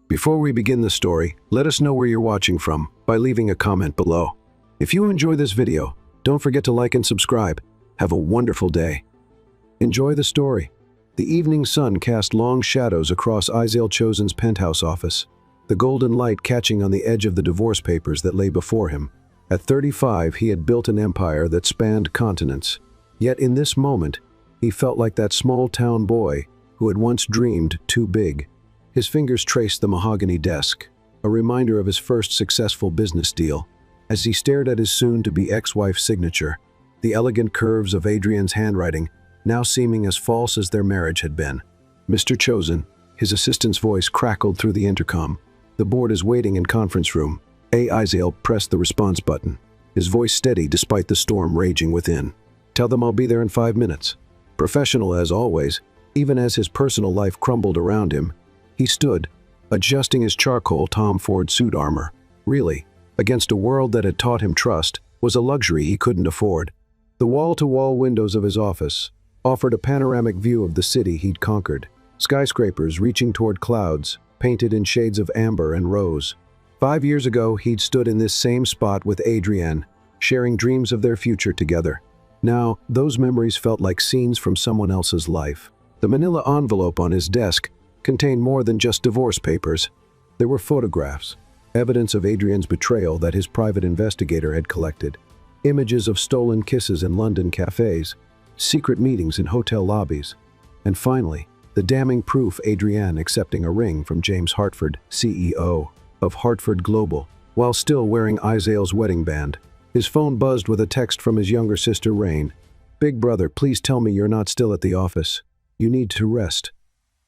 Before we begin the story, let us know where you're watching from by leaving a comment below. If you enjoy this video, don't forget to like and subscribe. Have a wonderful day. Enjoy the story. The evening sun cast long shadows across Isael Chosen's penthouse office, the golden light catching on the edge of the divorce papers that lay before him. At 35, he had built an empire that spanned continents. Yet in this moment, he felt like that small-town boy who had once dreamed too big. His fingers traced the mahogany desk, a reminder of his first successful business deal. As he stared at his soon-to-be ex-wife's signature, the elegant curves of Adrienne's handwriting now seeming as false as their marriage had been. "Mr. Chosen," his assistant's voice crackled through the intercom. "The board is waiting in conference room." Isael pressed the response button, his voice steady despite the storm raging within. "Tell them I'll be there in 5 minutes." Professional as always, even as his personal life crumbled around him, he stood, adjusting his charcoal Tom Ford suit armor. Really, against a world that had taught him trust, was a luxury he couldn't afford. The wall-to-wall windows of his office offered a panoramic view of the city he'd conquered, skyscrapers reaching toward clouds, painted in shades of amber and rose. 5 years ago, he'd stood in this same spot with Adrienne, sharing dreams of their future together. Now, those memories felt like scenes from someone else's life. The manila envelope on his desk contained more than just divorce papers. There were photographs, evidence of Adrienne's betrayal that his private investigator had collected, images of stolen kisses in London cafes, secret meetings in hotel lobbies, and finally, the damning proof Adrienne accepting a ring from James Hartford, CEO of Hartford Global, while still wearing Isael's wedding band. His phone buzzed with a text from his younger sister Rain. "Big brother, please tell me you're not still at the office. You need to rest."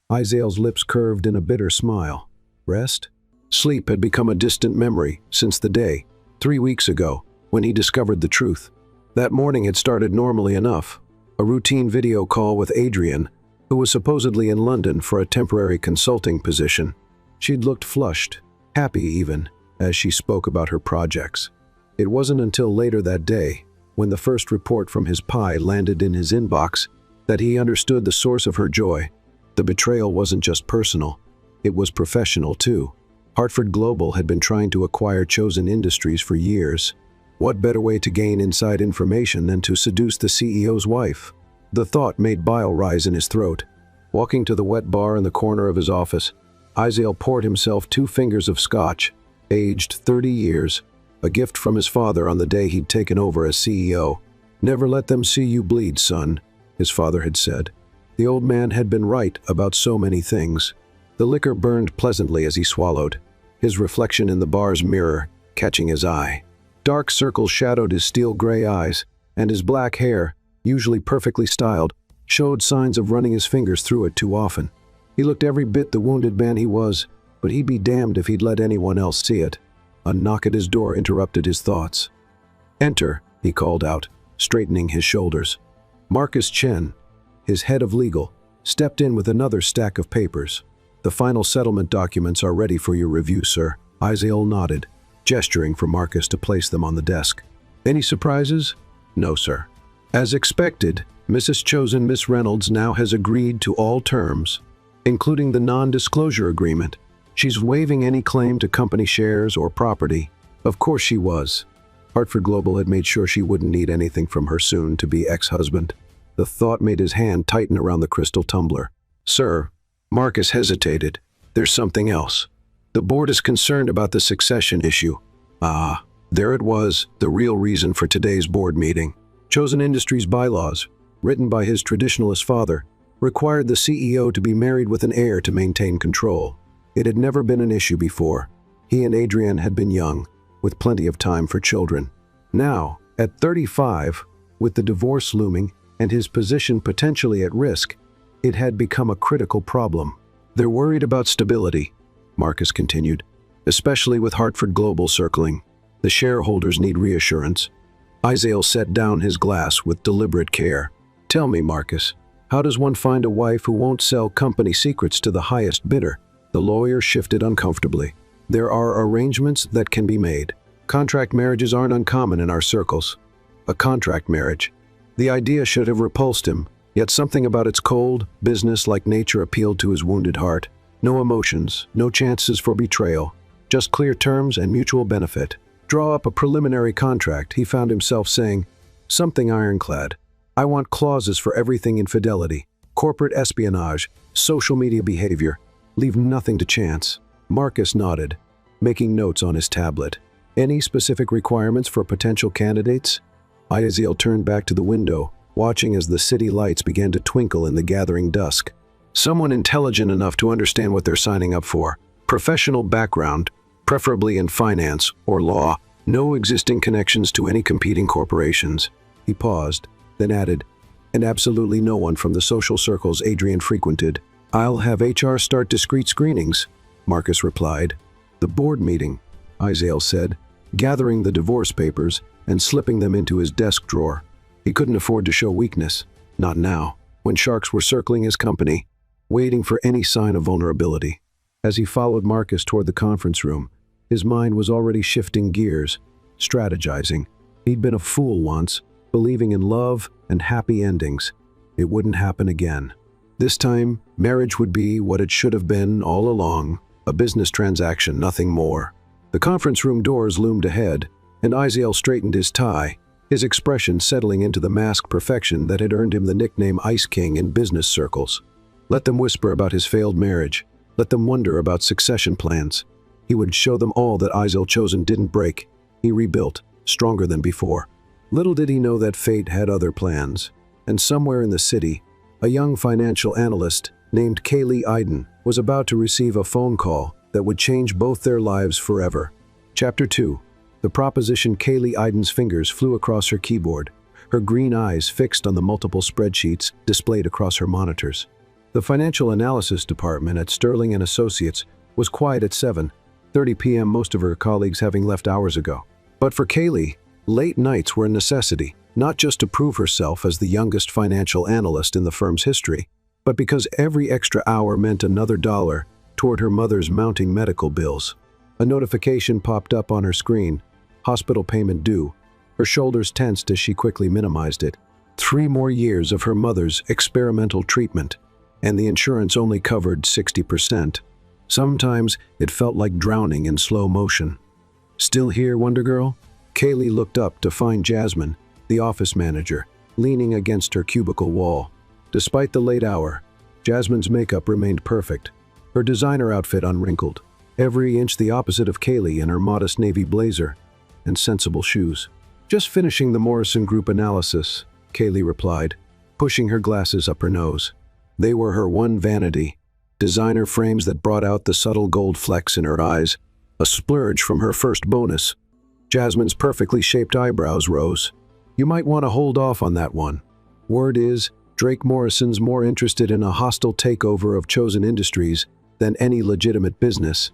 Isael's lips curved in a bitter smile. Rest? Sleep had become a distant memory since the day, 3 weeks ago, when he discovered the truth. That morning had started normally enough. A routine video call with Adrienne, who was supposedly in London for a temporary consulting position. She'd looked flushed, happy even, as she spoke about her projects. It wasn't until later that day, when the first report from his PI landed in his inbox, that he understood the source of her joy. The betrayal wasn't just personal, it was professional too. Hartford Global had been trying to acquire Chosen Industries for years. What better way to gain inside information than to seduce the CEO's wife? The thought made bile rise in his throat. Walking to the wet bar in the corner of his office, Isael poured himself 2 fingers of scotch, aged 30 years, a gift from his father on the day he'd taken over as CEO. "Never let them see you bleed, son," his father had said. The old man had been right about so many things. The liquor burned pleasantly as he swallowed, his reflection in the bar's mirror catching his eye. Dark circles shadowed his steel-gray eyes, and his black hair, usually perfectly styled, showed signs of running his fingers through it too often. He looked every bit the wounded man he was, but he'd be damned if he'd let anyone else see it. A knock at his door interrupted his thoughts. "Enter," he called out, straightening his shoulders. Marcus Chen, his head of legal, stepped in with another stack of papers. "The final settlement documents are ready for your review, sir." Isael nodded, gesturing for Marcus to place them on the desk. "Any surprises?" "No, sir." "As expected, Mrs. Chosen, Miss Reynolds, now has agreed to all terms, including the non-disclosure agreement. She's waiving any claim to company shares or property." Of course she was. Hartford Global had made sure she wouldn't need anything from her soon-to-be ex-husband. The thought made his hand tighten around the crystal tumbler. "Sir," Marcus hesitated, "there's something else. The board is concerned about the succession issue." Ah, there it was, the real reason for today's board meeting. Chosen Industries bylaws, written by his traditionalist father, required the CEO to be married with an heir to maintain control. It had never been an issue before. He and Adrienne had been young, with plenty of time for children. Now, at 35, with the divorce looming and his position potentially at risk, it had become a critical problem. "They're worried about stability," Marcus continued, "especially with Hartford Global circling. The shareholders need reassurance." Isael set down his glass with deliberate care. "Tell me, Marcus, how does one find a wife who won't sell company secrets to the highest bidder?" The lawyer shifted uncomfortably. "There are arrangements that can be made. Contract marriages aren't uncommon in our circles." A contract marriage. The idea should have repulsed him, yet something about its cold, business-like nature appealed to his wounded heart. No emotions, no chances for betrayal, just clear terms and mutual benefit. Draw up a preliminary contract, he found himself saying, something ironclad. I want clauses for everything infidelity, corporate espionage, social media behavior. Leave nothing to chance. Marcus nodded, making notes on his tablet. Any specific requirements for potential candidates? Azazel turned back to the window, watching as the city lights began to twinkle in the gathering dusk. Someone intelligent enough to understand what they're signing up for. Professional background, preferably in finance or law. No existing connections to any competing corporations. He paused, then added, and absolutely no one from the social circles Adrian frequented. I'll have HR start discreet screenings, Marcus replied. The board meeting, Azazel said, gathering the divorce papers and slipping them into his desk drawer. He couldn't afford to show weakness, not now, when sharks were circling his company, waiting for any sign of vulnerability. As he followed Marcus toward the conference room, his mind was already shifting gears, strategizing. He'd been a fool once, believing in love and happy endings. It wouldn't happen again. This time, marriage would be what it should have been all along, a business transaction, nothing more. The conference room doors loomed ahead, and Azazel straightened his tie, his expression settling into the masked perfection that had earned him the nickname Ice King in business circles. Let them whisper about his failed marriage. Let them wonder about succession plans. He would show them all that Azazel Chosen didn't break. He rebuilt, stronger than before. Little did he know that fate had other plans. And somewhere in the city, a young financial analyst named Kaylee Iden was about to receive a phone call that would change both their lives forever. Chapter 2. The proposition. Kaylee Iden's fingers flew across her keyboard, her green eyes fixed on the multiple spreadsheets displayed across her monitors. The financial analysis department at Sterling & Associates was quiet at 7:30 p.m., most of her colleagues having left hours ago. But for Kaylee, late nights were a necessity, not just to prove herself as the youngest financial analyst in the firm's history, but because every extra hour meant another dollar toward her mother's mounting medical bills. A notification popped up on her screen. Hospital payment due. Her shoulders tensed as she quickly minimized it. 3 more years of her mother's experimental treatment, and the insurance only covered 60%. Sometimes it felt like drowning in slow motion. Still here, Wonder Girl? Kaylee looked up to find Jasmine, the office manager, leaning against her cubicle wall. Despite the late hour, Jasmine's makeup remained perfect, her designer outfit unwrinkled, every inch the opposite of Kaylee in her modest navy blazer and sensible shoes. Just finishing the Morrison Group analysis, Kaylee replied, pushing her glasses up her nose. They were her one vanity, designer frames that brought out the subtle gold flecks in her eyes, a splurge from her first bonus. Jasmine's perfectly shaped eyebrows rose. You might want to hold off on that one. Word is, Drake Morrison's more interested in a hostile takeover of Chosen Industries than any legitimate business.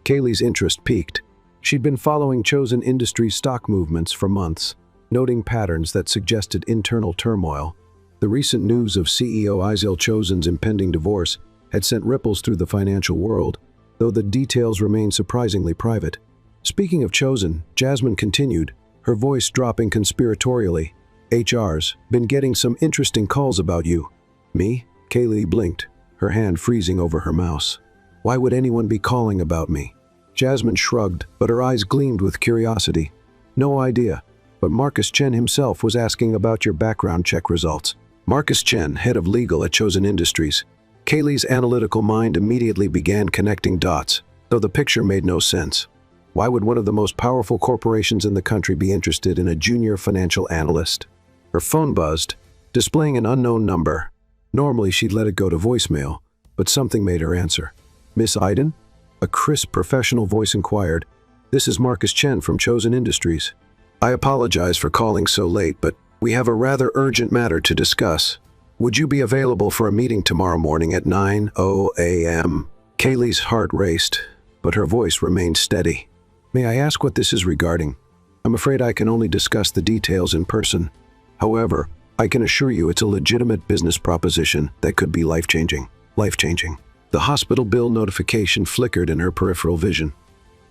Kaylee's interest piqued. She'd been following Chosen Industries stock movements for months, noting patterns that suggested internal turmoil. The recent news of CEO Azazel Chosen's impending divorce had sent ripples through the financial world, though the details remained surprisingly private. Speaking of Chosen, Jasmine continued, her voice dropping conspiratorially. HR's been getting some interesting calls about you. Me? Kaylee blinked, her hand freezing over her mouse. Why would anyone be calling about me? Jasmine shrugged, but her eyes gleamed with curiosity. No idea, but Marcus Chen himself was asking about your background check results. Marcus Chen, head of legal at Chosen Industries. Kaylee's analytical mind immediately began connecting dots, though the picture made no sense. Why would one of the most powerful corporations in the country be interested in a junior financial analyst? Her phone buzzed, displaying an unknown number. Normally she'd let it go to voicemail, but something made her answer. Miss Iden? A crisp professional voice inquired. This is Marcus Chen from Chosen Industries. I apologize for calling so late, but we have a rather urgent matter to discuss. Would you be available for a meeting tomorrow morning at 9:00 a.m.? Kaylee's heart raced, but her voice remained steady. May I ask what this is regarding? I'm afraid I can only discuss the details in person. However, I can assure you it's a legitimate business proposition that could be life-changing. Life-changing. The hospital bill notification flickered in her peripheral vision.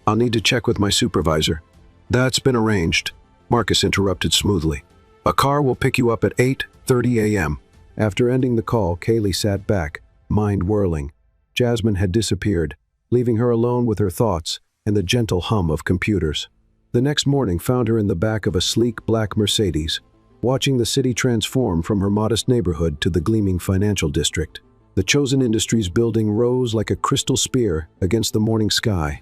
I'll need to check with my supervisor. That's been arranged, Marcus interrupted smoothly. A car will pick you up at 8:30 a.m. After ending the call, Kaylee sat back, mind whirling. Jasmine had disappeared, leaving her alone with her thoughts and the gentle hum of computers. The next morning found her in the back of a sleek black Mercedes, watching the city transform from her modest neighborhood to the gleaming financial district. The Chosen Industries building rose like a crystal spear against the morning sky,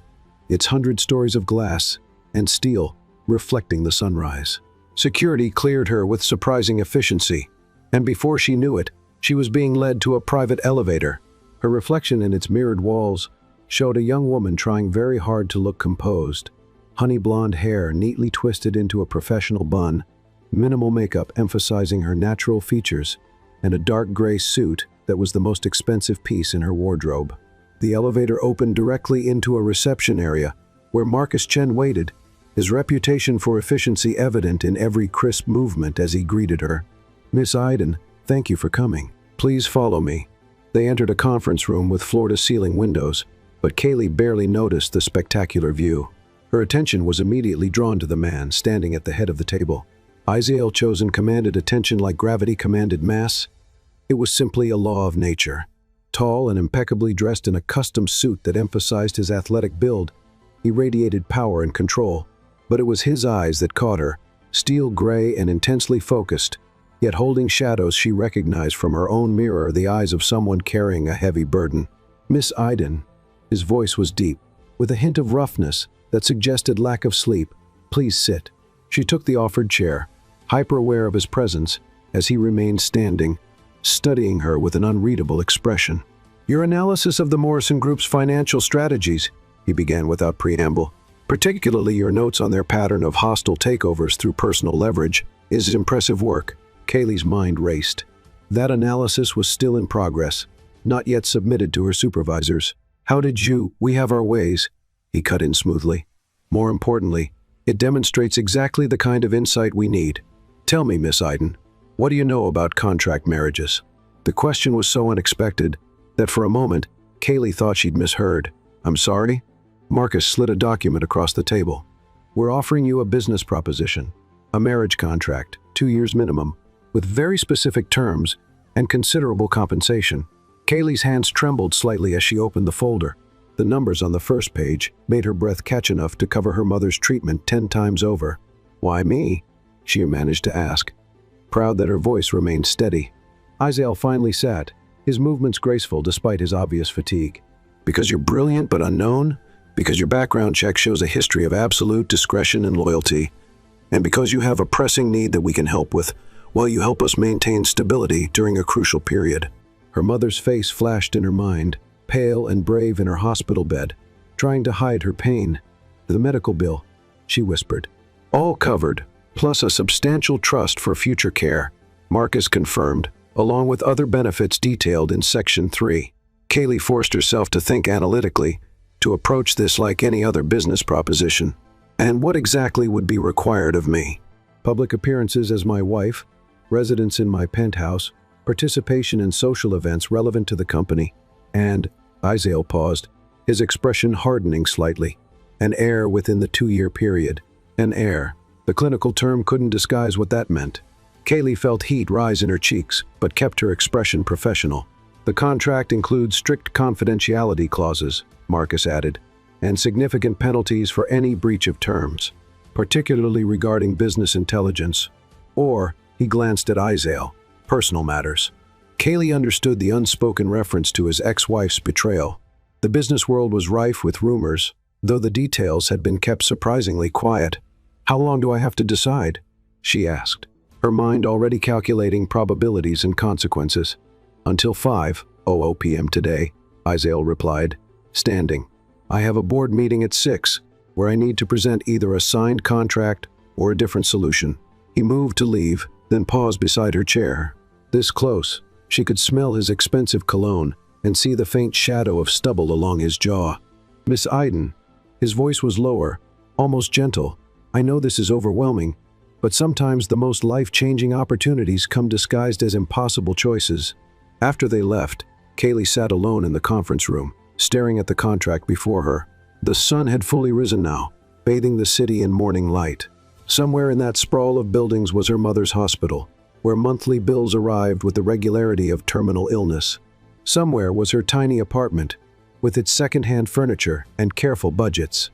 its 100 stories of glass and steel reflecting the sunrise. Security cleared her with surprising efficiency, and before she knew it, she was being led to a private elevator. Her reflection in its mirrored walls showed a young woman trying very hard to look composed. Honey blonde hair neatly twisted into a professional bun, minimal makeup emphasizing her natural features, and a dark gray suit that was the most expensive piece in her wardrobe. The elevator opened directly into a reception area where Marcus Chen waited, his reputation for efficiency evident in every crisp movement as he greeted her. "Miss Iden, thank you for coming. Please follow me." They entered a conference room with floor-to-ceiling windows, but Kaylee barely noticed the spectacular view. Her attention was immediately drawn to the man standing at the head of the table. Isaiah Chosen commanded attention like gravity commanded mass. It was simply a law of nature. Tall and impeccably dressed in a custom suit that emphasized his athletic build, he radiated power and control. But it was his eyes that caught her, steel gray and intensely focused, yet holding shadows she recognized from her own mirror, the eyes of someone carrying a heavy burden. "Miss Iden," his voice was deep, with a hint of roughness that suggested lack of sleep. "Please sit." She took the offered chair, hyper-aware of his presence as he remained standing, studying her with an unreadable expression. "Your analysis of the Morrison Group's financial strategies," he began without preamble, "particularly your notes on their pattern of hostile takeovers through personal leverage, is impressive work." Kaylee's mind raced. That analysis was still in progress, not yet submitted to her supervisors. "How did you? We have our ways," he cut in smoothly. "More importantly, it demonstrates exactly the kind of insight we need. Tell me, Miss Iden, what do you know about contract marriages?" The question was so unexpected that for a moment, Kaylee thought she'd misheard. "I'm sorry?" Marcus slid a document across the table. "We're offering you a business proposition, a marriage contract, 2 years minimum, with very specific terms and considerable compensation." Kaylee's hands trembled slightly as she opened the folder. The numbers on the first page made her breath catch enough to cover her mother's treatment 10 times over. "Why me?" she managed to ask, proud that her voice remained steady. Isaiah finally sat, his movements graceful despite his obvious fatigue. "Because you're brilliant but unknown, because your background check shows a history of absolute discretion and loyalty, and because you have a pressing need that we can help with, while you help us maintain stability during a crucial period." Her mother's face flashed in her mind, pale and brave in her hospital bed, trying to hide her pain. "The medical bill," she whispered. "All covered, plus a substantial trust for future care," Marcus confirmed, along with other benefits detailed in Section 3. Kaylee forced herself to think analytically, to approach this like any other business proposition. "And what exactly would be required of me?" "Public appearances as my wife, residence in my penthouse, participation in social events relevant to the company, and," Isaiah paused, his expression hardening slightly, "an heir within the 2-year period." An heir. The clinical term couldn't disguise what that meant. Kaylee felt heat rise in her cheeks, but kept her expression professional. "The contract includes strict confidentiality clauses," Marcus added, "and significant penalties for any breach of terms, particularly regarding business intelligence." Or, he glanced at Isaiah, "personal matters." Kaylee understood the unspoken reference to his ex-wife's betrayal. The business world was rife with rumors, though the details had been kept surprisingly quiet. "How long do I have to decide?" she asked, her mind already calculating probabilities and consequences. "Until 5:00 p.m. today," Isaiah replied, standing. "I have a board meeting at 6, where I need to present either a signed contract or a different solution." He moved to leave, then paused beside her chair. This close, she could smell his expensive cologne and see the faint shadow of stubble along his jaw. "Miss Iden," his voice was lower, almost gentle, "I know this is overwhelming, but sometimes the most life-changing opportunities come disguised as impossible choices." After they left, Kaylee sat alone in the conference room, staring at the contract before her. The sun had fully risen now, bathing the city in morning light. Somewhere in that sprawl of buildings was her mother's hospital, where monthly bills arrived with the regularity of terminal illness. Somewhere was her tiny apartment, with its second-hand furniture and careful budgets.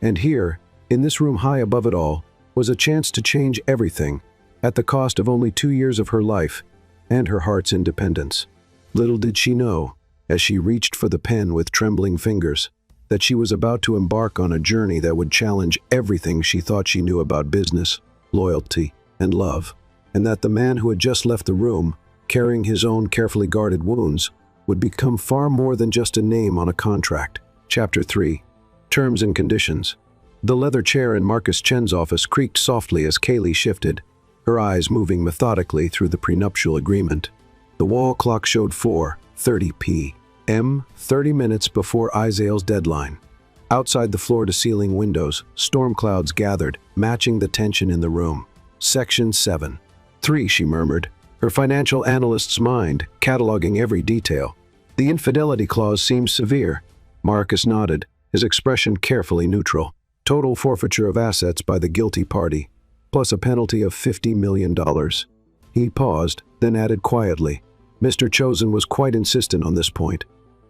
And here, in this room high above it all, was a chance to change everything, at the cost of only 2 years of her life and her heart's independence. Little did she know, as she reached for the pen with trembling fingers, that she was about to embark on a journey that would challenge everything she thought she knew about business, loyalty, and love, and that the man who had just left the room, carrying his own carefully guarded wounds, would become far more than just a name on a contract. Chapter 3. Terms and Conditions. The leather chair in Marcus Chen's office creaked softly as Kaylee shifted, her eyes moving methodically through the prenuptial agreement. The wall clock showed 4:30 p.m., 30 minutes before Isael's deadline. Outside the floor-to-ceiling windows, storm clouds gathered, matching the tension in the room. Section 7. 3, she murmured, her financial analyst's mind cataloging every detail. The infidelity clause seems severe. Marcus nodded, his expression carefully neutral. Total forfeiture of assets by the guilty party, plus a penalty of $50 million. He paused, then added quietly, Mr. Chosen was quite insistent on this point.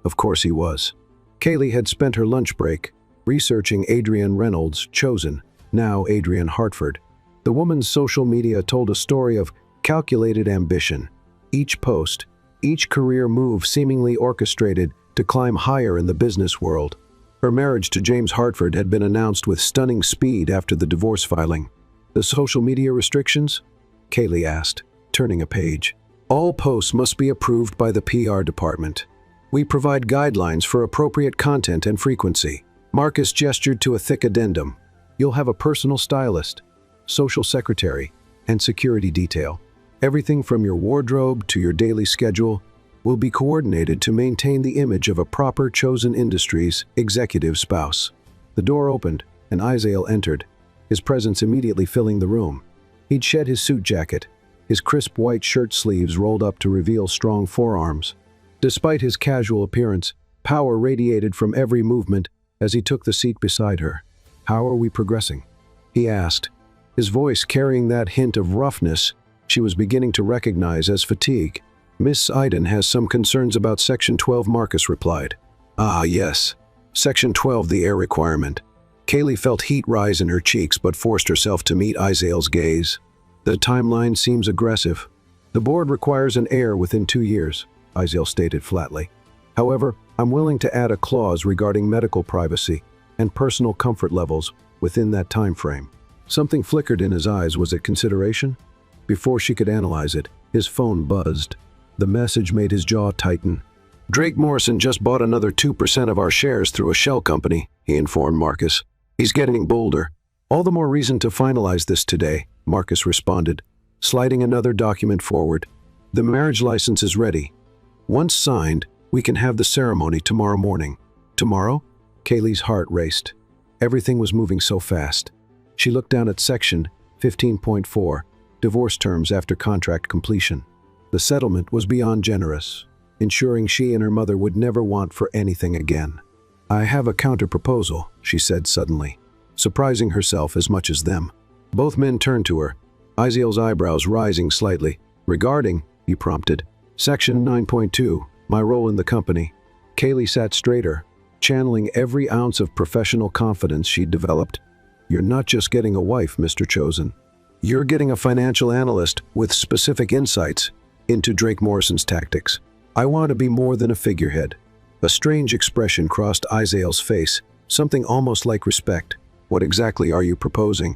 Of course he was. Kaylee had spent her lunch break researching Adrienne Reynolds, Chosen, now Adrienne Hartford. The woman's social media told a story of calculated ambition. Each post, each career move seemingly orchestrated to climb higher in the business world. Her marriage to James Hartford had been announced with stunning speed after the divorce filing. The social media restrictions? Kaylee asked, turning a page. All posts must be approved by the PR department. We provide guidelines for appropriate content and frequency. Marcus gestured to a thick addendum. You'll have a personal stylist, social secretary, and security detail. Everything from your wardrobe to your daily schedule will be coordinated to maintain the image of a proper Chosen Industries executive spouse. The door opened, and Isael entered, his presence immediately filling the room. He'd shed his suit jacket, his crisp white shirt sleeves rolled up to reveal strong forearms. Despite his casual appearance, power radiated from every movement as he took the seat beside her. How are we progressing? He asked, his voice carrying that hint of roughness she was beginning to recognize as fatigue. Miss Iden has some concerns about Section 12, Marcus replied. Ah, yes. Section 12, the air requirement. Kaylee felt heat rise in her cheeks but forced herself to meet Isael's gaze. The timeline seems aggressive. The board requires an heir within 2 years, Isael stated flatly. However, I'm willing to add a clause regarding medical privacy and personal comfort levels within that time frame. Something flickered in his eyes. Was it consideration? Before she could analyze it, his phone buzzed. The message made his jaw tighten. Drake Morrison just bought another 2% of our shares through a shell company, he informed Marcus. He's getting bolder. All the more reason to finalize this today, Marcus responded, sliding another document forward. The marriage license is ready. Once signed, we can have the ceremony tomorrow morning. Tomorrow? Kaylee's heart raced. Everything was moving so fast. She looked down at Section 15.4, divorce terms after contract completion. The settlement was beyond generous, ensuring she and her mother would never want for anything again. I have a counter-proposal, she said suddenly, surprising herself as much as them. Both men turned to her, Isael's eyebrows rising slightly. Regarding, he prompted, Section 9.2, my role in the company. Kaylee sat straighter, channeling every ounce of professional confidence she'd developed. You're not just getting a wife, Mr. Chosen. You're getting a financial analyst with specific insights into Drake Morrison's tactics. I want to be more than a figurehead. A strange expression crossed Isael's face, something almost like respect. What exactly are you proposing?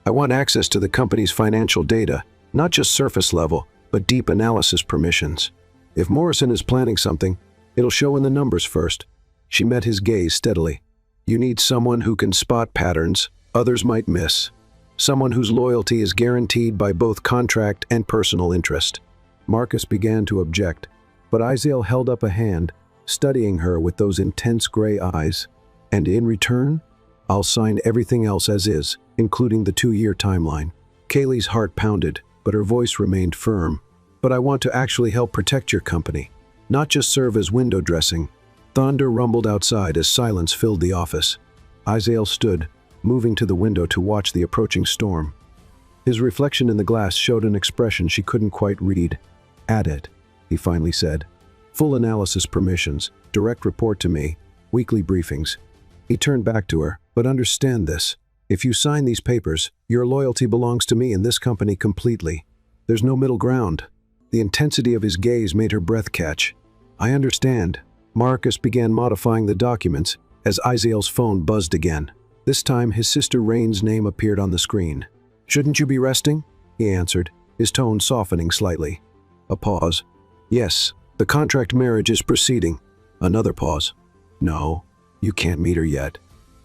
I want access to the company's financial data, not just surface level, but deep analysis permissions. If Morrison is planning something, it'll show in the numbers first. She met his gaze steadily. You need someone who can spot patterns others might miss. Someone whose loyalty is guaranteed by both contract and personal interest. Marcus began to object, but Isael held up a hand, studying her with those intense gray eyes. And in return, I'll sign everything else as is, including the 2-year timeline. Kaylee's heart pounded, but her voice remained firm. But I want to actually help protect your company, not just serve as window dressing. Thunder rumbled outside as silence filled the office. Isael stood, moving to the window to watch the approaching storm. His reflection in the glass showed an expression she couldn't quite read. Add it, he finally said. Full analysis permissions, direct report to me, weekly briefings. He turned back to her. But understand this. If you sign these papers, your loyalty belongs to me and this company completely. There's no middle ground. The intensity of his gaze made her breath catch. I understand. Marcus began modifying the documents as Isael's phone buzzed again. This time, his sister Rain's name appeared on the screen. Shouldn't you be resting? He answered, his tone softening slightly. A pause. Yes, the contract marriage is proceeding. Another pause. No, you can't meet her yet.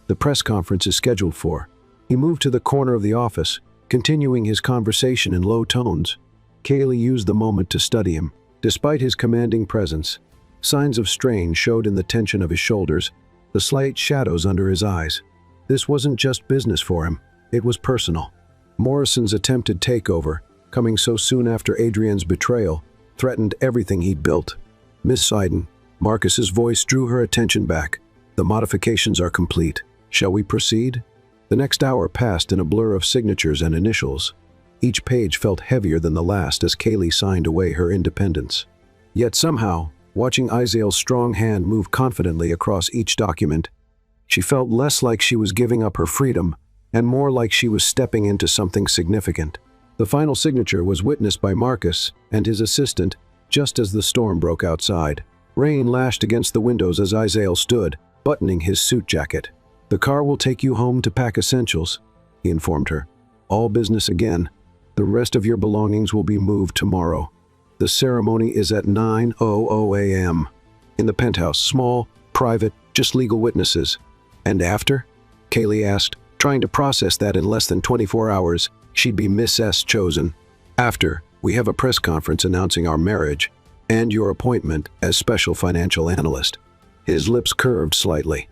The press conference is scheduled for. He moved to the corner of the office, continuing his conversation in low tones. Kaylee used the moment to study him. Despite his commanding presence, signs of strain showed in the tension of his shoulders, the slight shadows under his eyes. This wasn't just business for him, it was personal. Morrison's attempted takeover, coming so soon after Adrian's betrayal, threatened everything he'd built. Miss Seiden, Marcus's voice drew her attention back. The modifications are complete. Shall we proceed? The next hour passed in a blur of signatures and initials. Each page felt heavier than the last as Kaylee signed away her independence. Yet somehow, watching Isael's strong hand move confidently across each document, she felt less like she was giving up her freedom and more like she was stepping into something significant. The final signature was witnessed by Marcus and his assistant just as the storm broke outside. Rain lashed against the windows as Isael stood, buttoning his suit jacket. The car will take you home to pack essentials, he informed her. All business again. The rest of your belongings will be moved tomorrow. The ceremony is at 9:00 a.m. in the penthouse, small, private, just legal witnesses. And after? Kaylee asked, trying to process that in less than 24 hours, she'd be Miss S chosen. After, we have a press conference announcing our marriage and your appointment as special financial analyst. His lips curved slightly.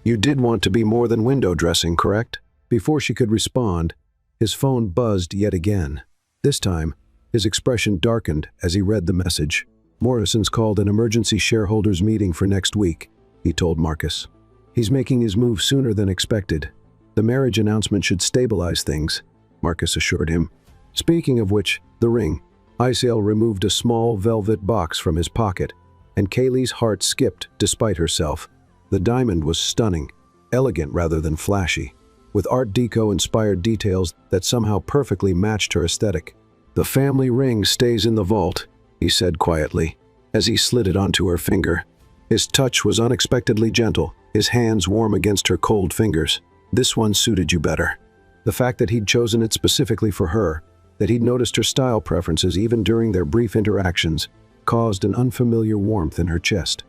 You did want to be more than window dressing, correct? Before she could respond, his phone buzzed yet again. This time, his expression darkened as he read the message. Morrison's called an emergency shareholders meeting for next week, he told Marcus. He's making his move sooner than expected. The marriage announcement should stabilize things, Marcus assured him. Speaking of which, the ring. Isael removed a small velvet box from his pocket, and Kaylee's heart skipped despite herself. The diamond was stunning, elegant rather than flashy, with Art Deco-inspired details that somehow perfectly matched her aesthetic. The family ring stays in the vault, he said quietly, as he slid it onto her finger. His touch was unexpectedly gentle, his hands warm against her cold fingers. This one suited you better. The fact that he'd chosen it specifically for her, that he'd noticed her style preferences even during their brief interactions, caused an unfamiliar warmth in her chest.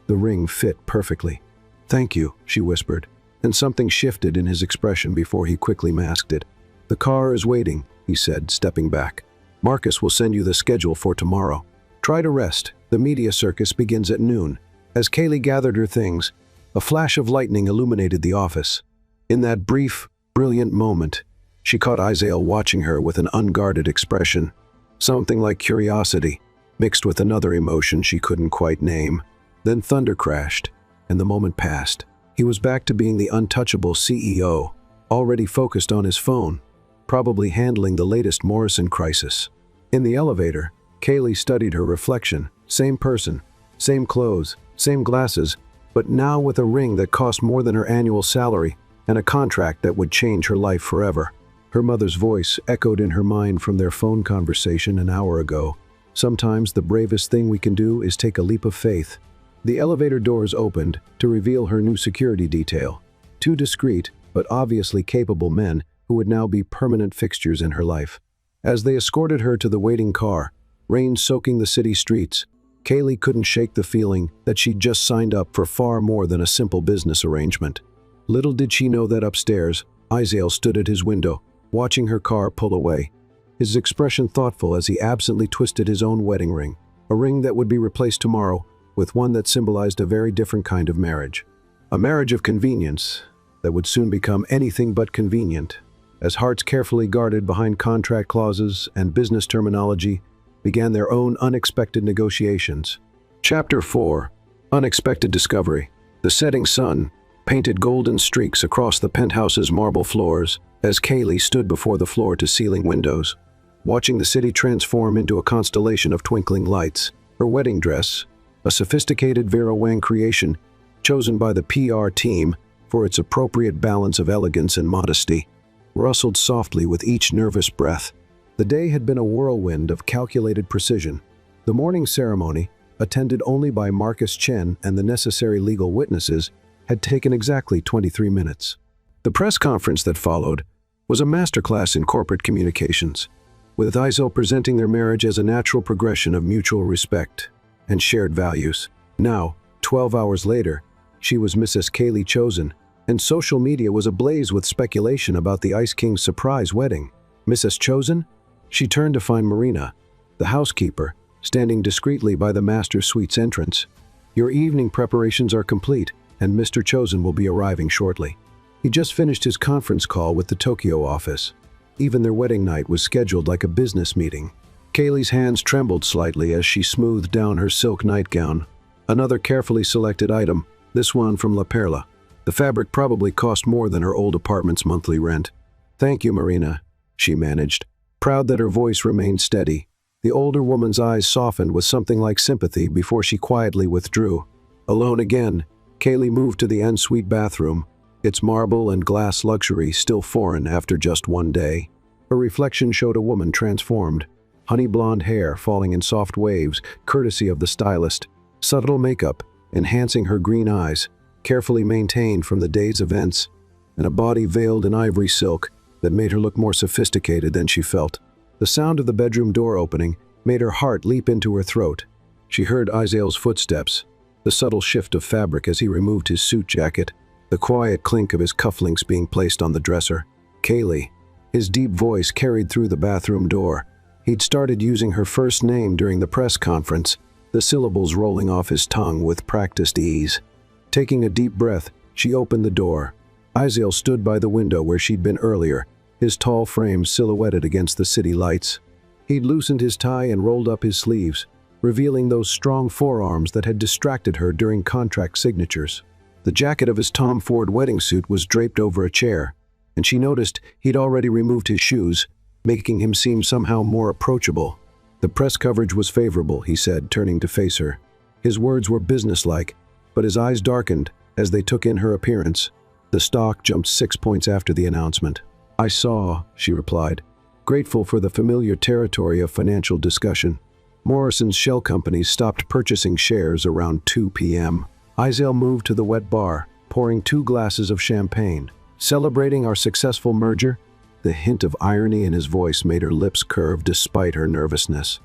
The ring fit perfectly. Thank you, she whispered, and something shifted in his expression before he quickly masked it. The car is waiting, he said, stepping back. Marcus will send you the schedule for tomorrow. Try to rest. The media circus begins at noon. As Kaylee gathered her things, a flash of lightning illuminated the office. In that brief, brilliant moment, she caught Isael watching her with an unguarded expression, something like curiosity, mixed with another emotion she couldn't quite name. Then thunder crashed, and the moment passed. He was back to being the untouchable CEO, already focused on his phone, probably handling the latest Morrison crisis. In the elevator, Kaylee studied her reflection. Same person, same clothes, same glasses, but now with a ring that cost more than her annual salary and a contract that would change her life forever. Her mother's voice echoed in her mind from their phone conversation an hour ago. Sometimes the bravest thing we can do is take a leap of faith. The elevator doors opened to reveal her new security detail. Two discreet, but obviously capable men who would now be permanent fixtures in her life. As they escorted her to the waiting car, rain soaking the city streets, Kaylee couldn't shake the feeling that she'd just signed up for far more than a simple business arrangement. Little did she know that upstairs, Isael stood at his window, watching her car pull away, his expression thoughtful as he absently twisted his own wedding ring, a ring that would be replaced tomorrow with one that symbolized a very different kind of marriage. A marriage of convenience that would soon become anything but convenient, as hearts carefully guarded behind contract clauses and business terminology began their own unexpected negotiations. Chapter 4. Unexpected Discovery. The setting sun painted golden streaks across the penthouse's marble floors as Kaylee stood before the floor-to-ceiling windows, watching the city transform into a constellation of twinkling lights. Her wedding dress, a sophisticated Vera Wang creation, chosen by the PR team for its appropriate balance of elegance and modesty, rustled softly with each nervous breath. The day had been a whirlwind of calculated precision. The morning ceremony, attended only by Marcus Chen and the necessary legal witnesses, had taken exactly 23 minutes. The press conference that followed was a masterclass in corporate communications, with Izel presenting their marriage as a natural progression of mutual respect and shared values. Now, 12 hours later, she was Mrs. Kaylee chosen, and social media was ablaze with speculation about the Ice King's surprise wedding. Mrs. Chosen? She turned to find Marina, the housekeeper, standing discreetly by the master suite's entrance. Your evening preparations are complete, and Mr. Chosen will be arriving shortly. He just finished his conference call with the Tokyo office. Even their wedding night was scheduled like a business meeting. Kaylee's hands trembled slightly as she smoothed down her silk nightgown. Another carefully selected item, this one from La Perla. The fabric probably cost more than her old apartment's monthly rent. Thank you, Marina, she managed, proud that her voice remained steady. The older woman's eyes softened with something like sympathy before she quietly withdrew. Alone again, Kaylee moved to the ensuite bathroom, its marble and glass luxury still foreign after just one day. Her reflection showed a woman transformed, honey blonde hair falling in soft waves, courtesy of the stylist, subtle makeup enhancing her green eyes, carefully maintained from the day's events, and a body veiled in ivory silk that made her look more sophisticated than she felt. The sound of the bedroom door opening made her heart leap into her throat. She heard Izel's footsteps, the subtle shift of fabric as he removed his suit jacket, the quiet clink of his cufflinks being placed on the dresser. Kaylee. His deep voice carried through the bathroom door. He'd started using her first name during the press conference, the syllables rolling off his tongue with practiced ease. Taking a deep breath, she opened the door. Izel stood by the window where she'd been earlier, his tall frame silhouetted against the city lights. He'd loosened his tie and rolled up his sleeves, revealing those strong forearms that had distracted her during contract signatures. The jacket of his Tom Ford wedding suit was draped over a chair, and she noticed he'd already removed his shoes, making him seem somehow more approachable. The press coverage was favorable, he said, turning to face her. His words were businesslike, but his eyes darkened as they took in her appearance. The stock jumped 6 points after the announcement. I saw, she replied, grateful for the familiar territory of financial discussion. Morrison's shell companies stopped purchasing shares around 2 p.m. Izel moved to the wet bar, pouring 2 glasses of champagne. Celebrating our successful merger? The hint of irony in his voice made her lips curve despite her nervousness.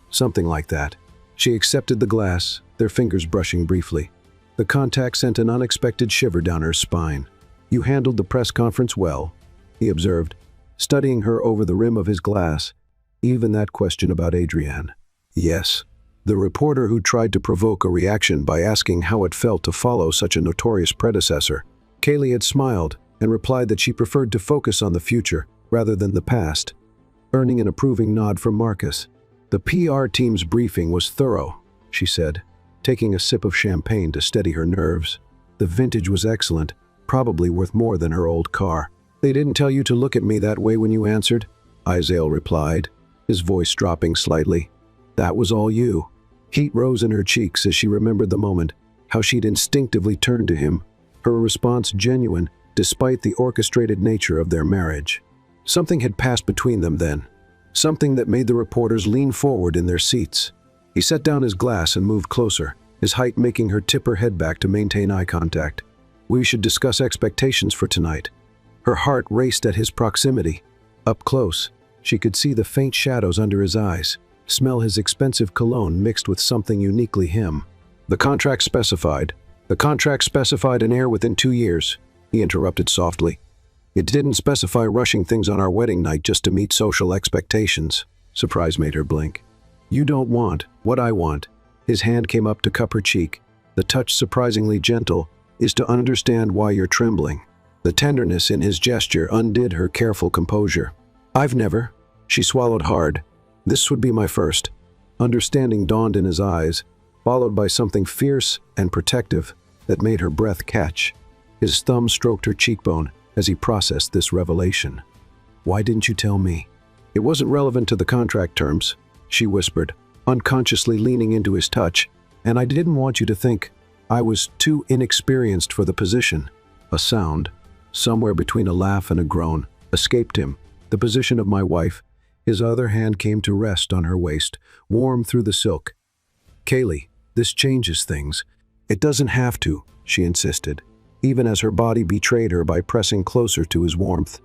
Something like that. She accepted the glass, their fingers brushing briefly. The contact sent an unexpected shiver down her spine. You handled the press conference well, he observed, studying her over the rim of his glass. Even that question about Adrienne. Yes. The reporter who tried to provoke a reaction by asking how it felt to follow such a notorious predecessor. Kaylee had smiled and replied that she preferred to focus on the future rather than the past, earning an approving nod from Marcus. The PR team's briefing was thorough, she said, taking a sip of champagne to steady her nerves. The vintage was excellent, probably worth more than her old car. They didn't tell you to look at me that way when you answered, Izel replied, his voice dropping slightly. That was all you. Heat rose in her cheeks as she remembered the moment, how she'd instinctively turned to him, her response genuine despite the orchestrated nature of their marriage. Something had passed between them then, something that made the reporters lean forward in their seats. He set down his glass and moved closer, his height making her tip her head back to maintain eye contact. We should discuss expectations for tonight. Her heart raced at his proximity. Up close, she could see the faint shadows under his eyes, smell his expensive cologne mixed with something uniquely him. The contract specified an heir within 2 years, he interrupted softly. It didn't specify rushing things on our wedding night just to meet social expectations. Surprise made her blink. You don't want what I want. His hand came up to cup her cheek. The touch surprisingly gentle, is to understand why you're trembling. The tenderness in his gesture undid her careful composure. I've never. She swallowed hard. This would be my first. Understanding dawned in his eyes, followed by something fierce and protective that made her breath catch. His thumb stroked her cheekbone as he processed this revelation. Why didn't you tell me? It wasn't relevant to the contract terms, she whispered, unconsciously leaning into his touch, and I didn't want you to think. I was too inexperienced for the position. A sound, somewhere between a laugh and a groan, escaped him. The position of my wife. His other hand came to rest on her waist, warm through the silk. Kaylee, this changes things. It doesn't have to, she insisted, even as her body betrayed her by pressing closer to his warmth.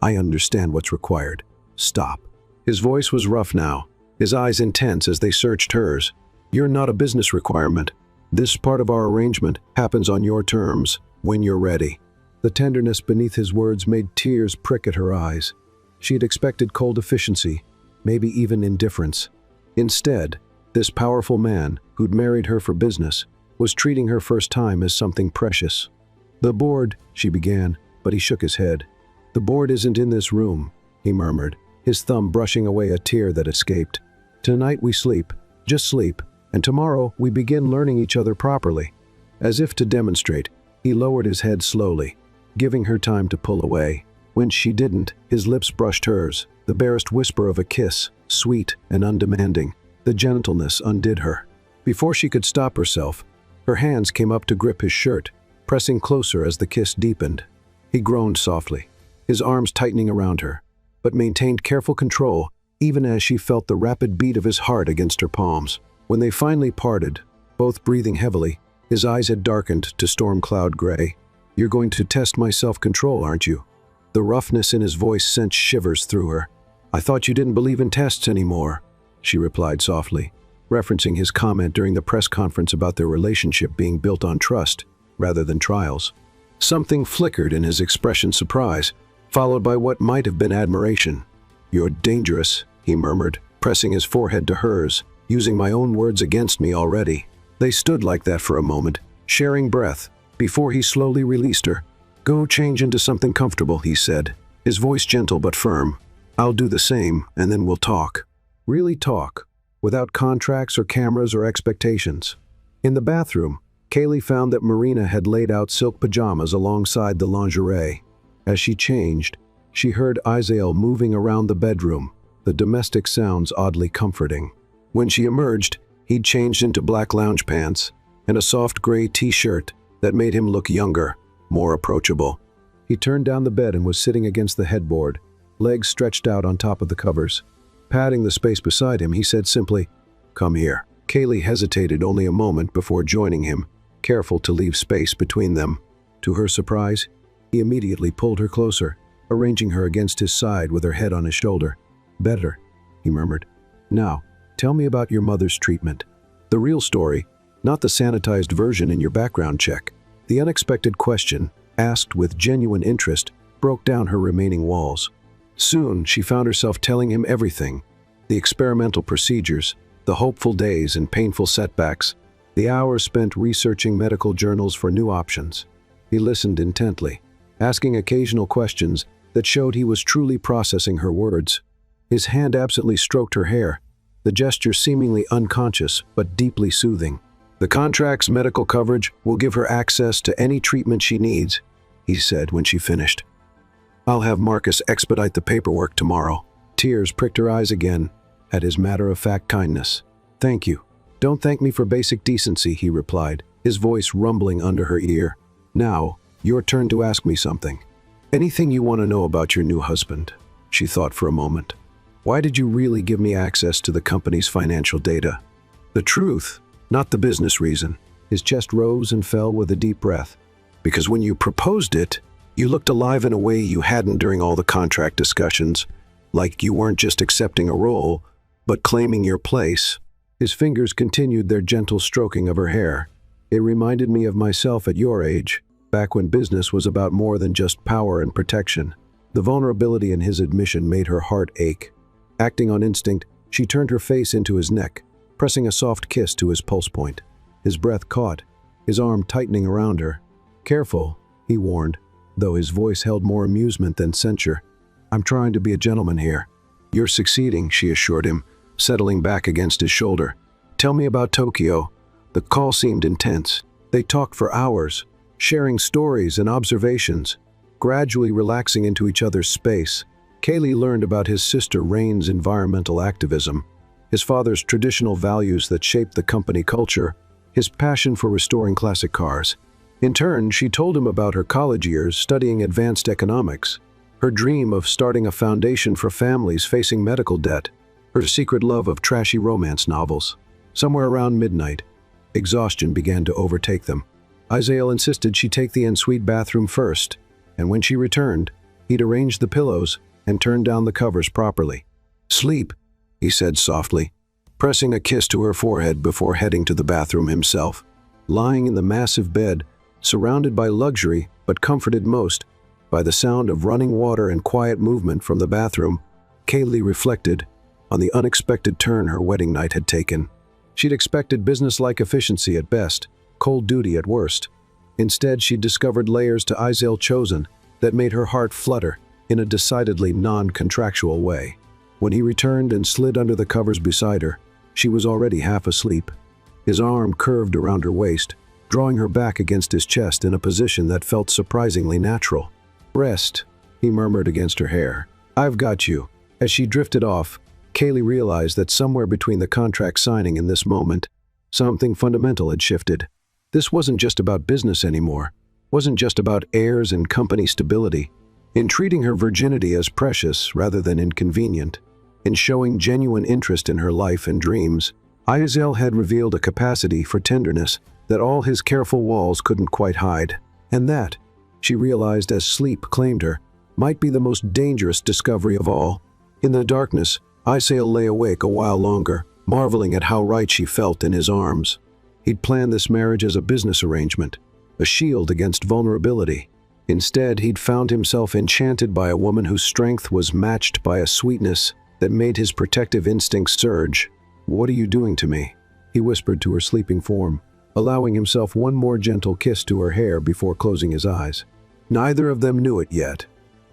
I understand what's required. Stop. His voice was rough now, his eyes intense as they searched hers. You're not a business requirement. This part of our arrangement happens on your terms, when you're ready. The tenderness beneath his words made tears prick at her eyes. She had expected cold efficiency, maybe even indifference. Instead, this powerful man, who'd married her for business, was treating her first time as something precious. The board, she began, but he shook his head. The board isn't in this room, he murmured, his thumb brushing away a tear that escaped. Tonight we sleep, just sleep, and tomorrow we begin learning each other properly. As if to demonstrate, he lowered his head slowly, giving her time to pull away. When she didn't, his lips brushed hers, the barest whisper of a kiss, sweet and undemanding. The gentleness undid her. Before she could stop herself, her hands came up to grip his shirt, pressing closer as the kiss deepened. He groaned softly, his arms tightening around her, but maintained careful control even as she felt the rapid beat of his heart against her palms. When they finally parted, both breathing heavily, his eyes had darkened to storm cloud gray. You're going to test my self-control, aren't you? The roughness in his voice sent shivers through her. I thought you didn't believe in tests anymore, she replied softly, referencing his comment during the press conference about their relationship being built on trust rather than trials. Something flickered in his expression, surprise, followed by what might have been admiration. You're dangerous, he murmured, pressing his forehead to hers, using my own words against me already. They stood like that for a moment, sharing breath, before he slowly released her. Go change into something comfortable, he said, his voice gentle but firm. I'll do the same, and then we'll talk. Really talk, without contracts or cameras or expectations. In the bathroom, Kaylee found that Marina had laid out silk pajamas alongside the lingerie. As she changed, she heard Isael moving around the bedroom, the domestic sounds oddly comforting. When she emerged, he'd changed into black lounge pants and a soft gray t-shirt that made him look younger, more approachable. He turned down the bed and was sitting against the headboard, legs stretched out on top of the covers. Patting the space beside him, he said simply, "Come here." Kaylee hesitated only a moment before joining him, careful to leave space between them. To her surprise, he immediately pulled her closer, arranging her against his side with her head on his shoulder. "Better," he murmured. "Now, tell me about your mother's treatment. The real story, not the sanitized version in your background check." The unexpected question, asked with genuine interest, broke down her remaining walls. Soon, she found herself telling him everything. The experimental procedures, the hopeful days and painful setbacks, the hours spent researching medical journals for new options. He listened intently, asking occasional questions that showed he was truly processing her words. His hand absently stroked her hair, the gesture seemingly unconscious but deeply soothing. "The contract's medical coverage will give her access to any treatment she needs," he said when she finished. "I'll have Marcus expedite the paperwork tomorrow." Tears pricked her eyes again at his matter-of-fact kindness. "Thank you. Don't thank me for basic decency," he replied, his voice rumbling under her ear. "Now, your turn to ask me something. Anything you want to know about your new husband." She thought for a moment. "Why did you really give me access to the company's financial data?" "The truth, not the business reason." His chest rose and fell with a deep breath. "Because when you proposed it, you looked alive in a way you hadn't during all the contract discussions, like you weren't just accepting a role, but claiming your place." His fingers continued their gentle stroking of her hair. "It reminded me of myself at your age, back when business was about more than just power and protection." The vulnerability in his admission made her heart ache. Acting on instinct, she turned her face into his neck, pressing a soft kiss to his pulse point. His breath caught, his arm tightening around her. "Careful," he warned, though his voice held more amusement than censure. "I'm trying to be a gentleman here." "You're succeeding," she assured him, settling back against his shoulder. "Tell me about Tokyo." The call seemed intense. They talked for hours, sharing stories and observations, gradually relaxing into each other's space. Kaylee learned about his sister Rain's environmental activism, his father's traditional values that shaped the company culture, his passion for restoring classic cars. In turn, she told him about her college years studying advanced economics, her dream of starting a foundation for families facing medical debt, her secret love of trashy romance novels. Somewhere around midnight, exhaustion began to overtake them. Isael insisted she take the ensuite bathroom first, and when she returned, he'd arranged the pillows and turned down the covers properly. "Sleep," he said softly, pressing a kiss to her forehead before heading to the bathroom himself. Lying in the massive bed, surrounded by luxury but comforted most by the sound of running water and quiet movement from the bathroom, Kaylee reflected on the unexpected turn her wedding night had taken. She'd expected business-like efficiency at best, cold duty at worst. Instead, she'd discovered layers to Isael chosen that made her heart flutter in a decidedly non-contractual way. When he returned and slid under the covers beside her, she was already half asleep. His arm curved around her waist, drawing her back against his chest in a position that felt surprisingly natural. "Rest," he murmured against her hair. "I've got you." As she drifted off, Kaylee realized that somewhere between the contract signing and this moment, something fundamental had shifted. This wasn't just about business anymore, wasn't just about heirs and company stability. In treating her virginity as precious rather than inconvenient, in showing genuine interest in her life and dreams, Isael had revealed a capacity for tenderness that all his careful walls couldn't quite hide. And that, she realized as sleep claimed her, might be the most dangerous discovery of all. In the darkness, Isael lay awake a while longer, marveling at how right she felt in his arms. He'd planned this marriage as a business arrangement, a shield against vulnerability. Instead, he'd found himself enchanted by a woman whose strength was matched by a sweetness that made his protective instincts surge. "What are you doing to me?" he whispered to her sleeping form, allowing himself one more gentle kiss to her hair before closing his eyes. Neither of them knew it yet,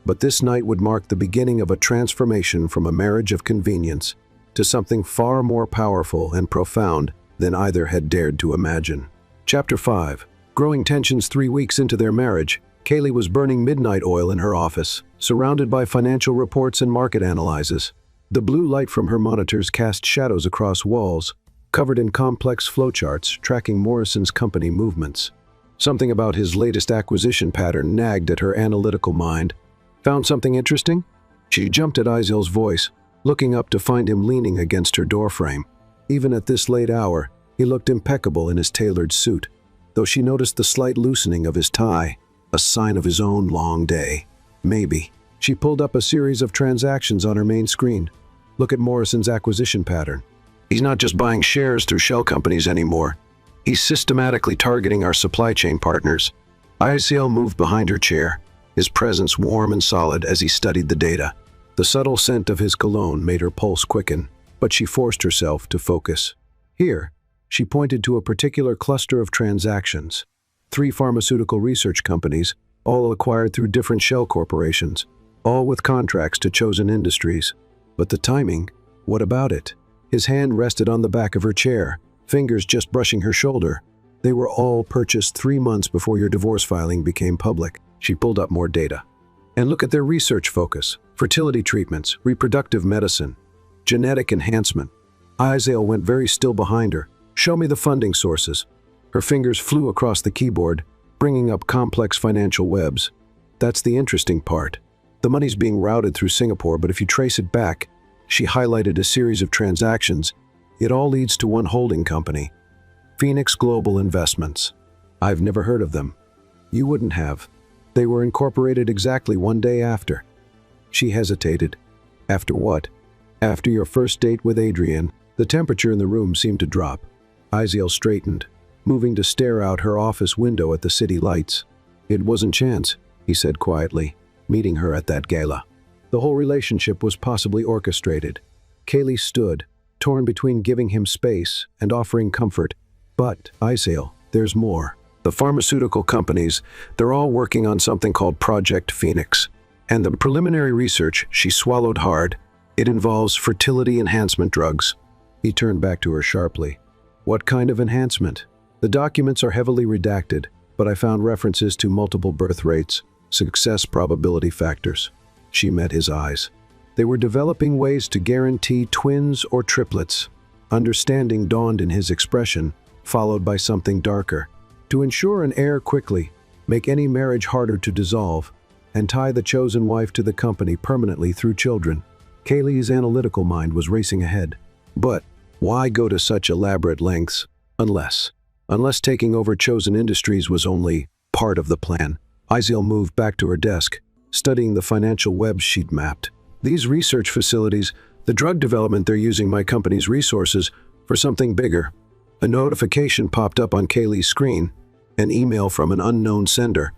but this night would mark the beginning of a transformation from a marriage of convenience to something far more powerful and profound than either had dared to imagine. Chapter 5. Growing tensions 3 weeks into their marriage, Kaylee was burning midnight oil in her office, surrounded by financial reports and market analyses. The blue light from her monitors cast shadows across walls, covered in complex flowcharts tracking Morrison's company movements. Something about his latest acquisition pattern nagged at her analytical mind. "Found something interesting?" She jumped at Isael's voice, looking up to find him leaning against her doorframe. Even at this late hour, he looked impeccable in his tailored suit, though she noticed the slight loosening of his tie, a sign of his own long day. Maybe. She pulled up a series of transactions on her main screen. "Look at Morrison's acquisition pattern. He's not just buying shares through shell companies anymore. He's systematically targeting our supply chain partners." Isael moved behind her chair, his presence warm and solid as he studied the data. The subtle scent of his cologne made her pulse quicken, but she forced herself to focus. Here, she pointed to a particular cluster of transactions. 3 pharmaceutical research companies, all acquired through different shell corporations, all with contracts to chosen industries. But the timing, what about it? His hand rested on the back of her chair, fingers just brushing her shoulder. "They were all purchased 3 months before your divorce filing became public." She pulled up more data. "And look at their research focus: fertility treatments, reproductive medicine, genetic enhancement." Isael went very still behind her. "Show me the funding sources." Her fingers flew across the keyboard, bringing up complex financial webs. "That's the interesting part. The money's being routed through Singapore, but if you trace it back," she highlighted a series of transactions, "it all leads to one holding company, Phoenix Global Investments." "I've never heard of them." "You wouldn't have. They were incorporated exactly 1 day after." She hesitated. "After what?" "After your first date with Adrian." The temperature in the room seemed to drop. Isael straightened, moving to stare out her office window at the city lights. "It wasn't chance," he said quietly, "meeting her at that gala. The whole relationship was possibly orchestrated." Kaylee stood, torn between giving him space and offering comfort. "But, Isael, there's more. The pharmaceutical companies, they're all working on something called Project Phoenix. And the preliminary research," she swallowed hard, "it involves fertility enhancement drugs." He turned back to her sharply. "What kind of enhancement?" "The documents are heavily redacted, but I found references to multiple birth rates, success probability factors." She met his eyes. They were developing ways to guarantee twins or triplets. Understanding dawned in his expression, followed by something darker. To ensure an heir quickly, make any marriage harder to dissolve, and tie the chosen wife to the company permanently through children. Kaylee's analytical mind was racing ahead. But why go to such elaborate lengths unless taking over Chosen Industries was only part of the plan? Iziel moved back to her desk, studying the financial webs she'd mapped. These research facilities, the drug development, they're using my company's resources for something bigger. A notification popped up on Kaylee's screen, an email from an unknown sender.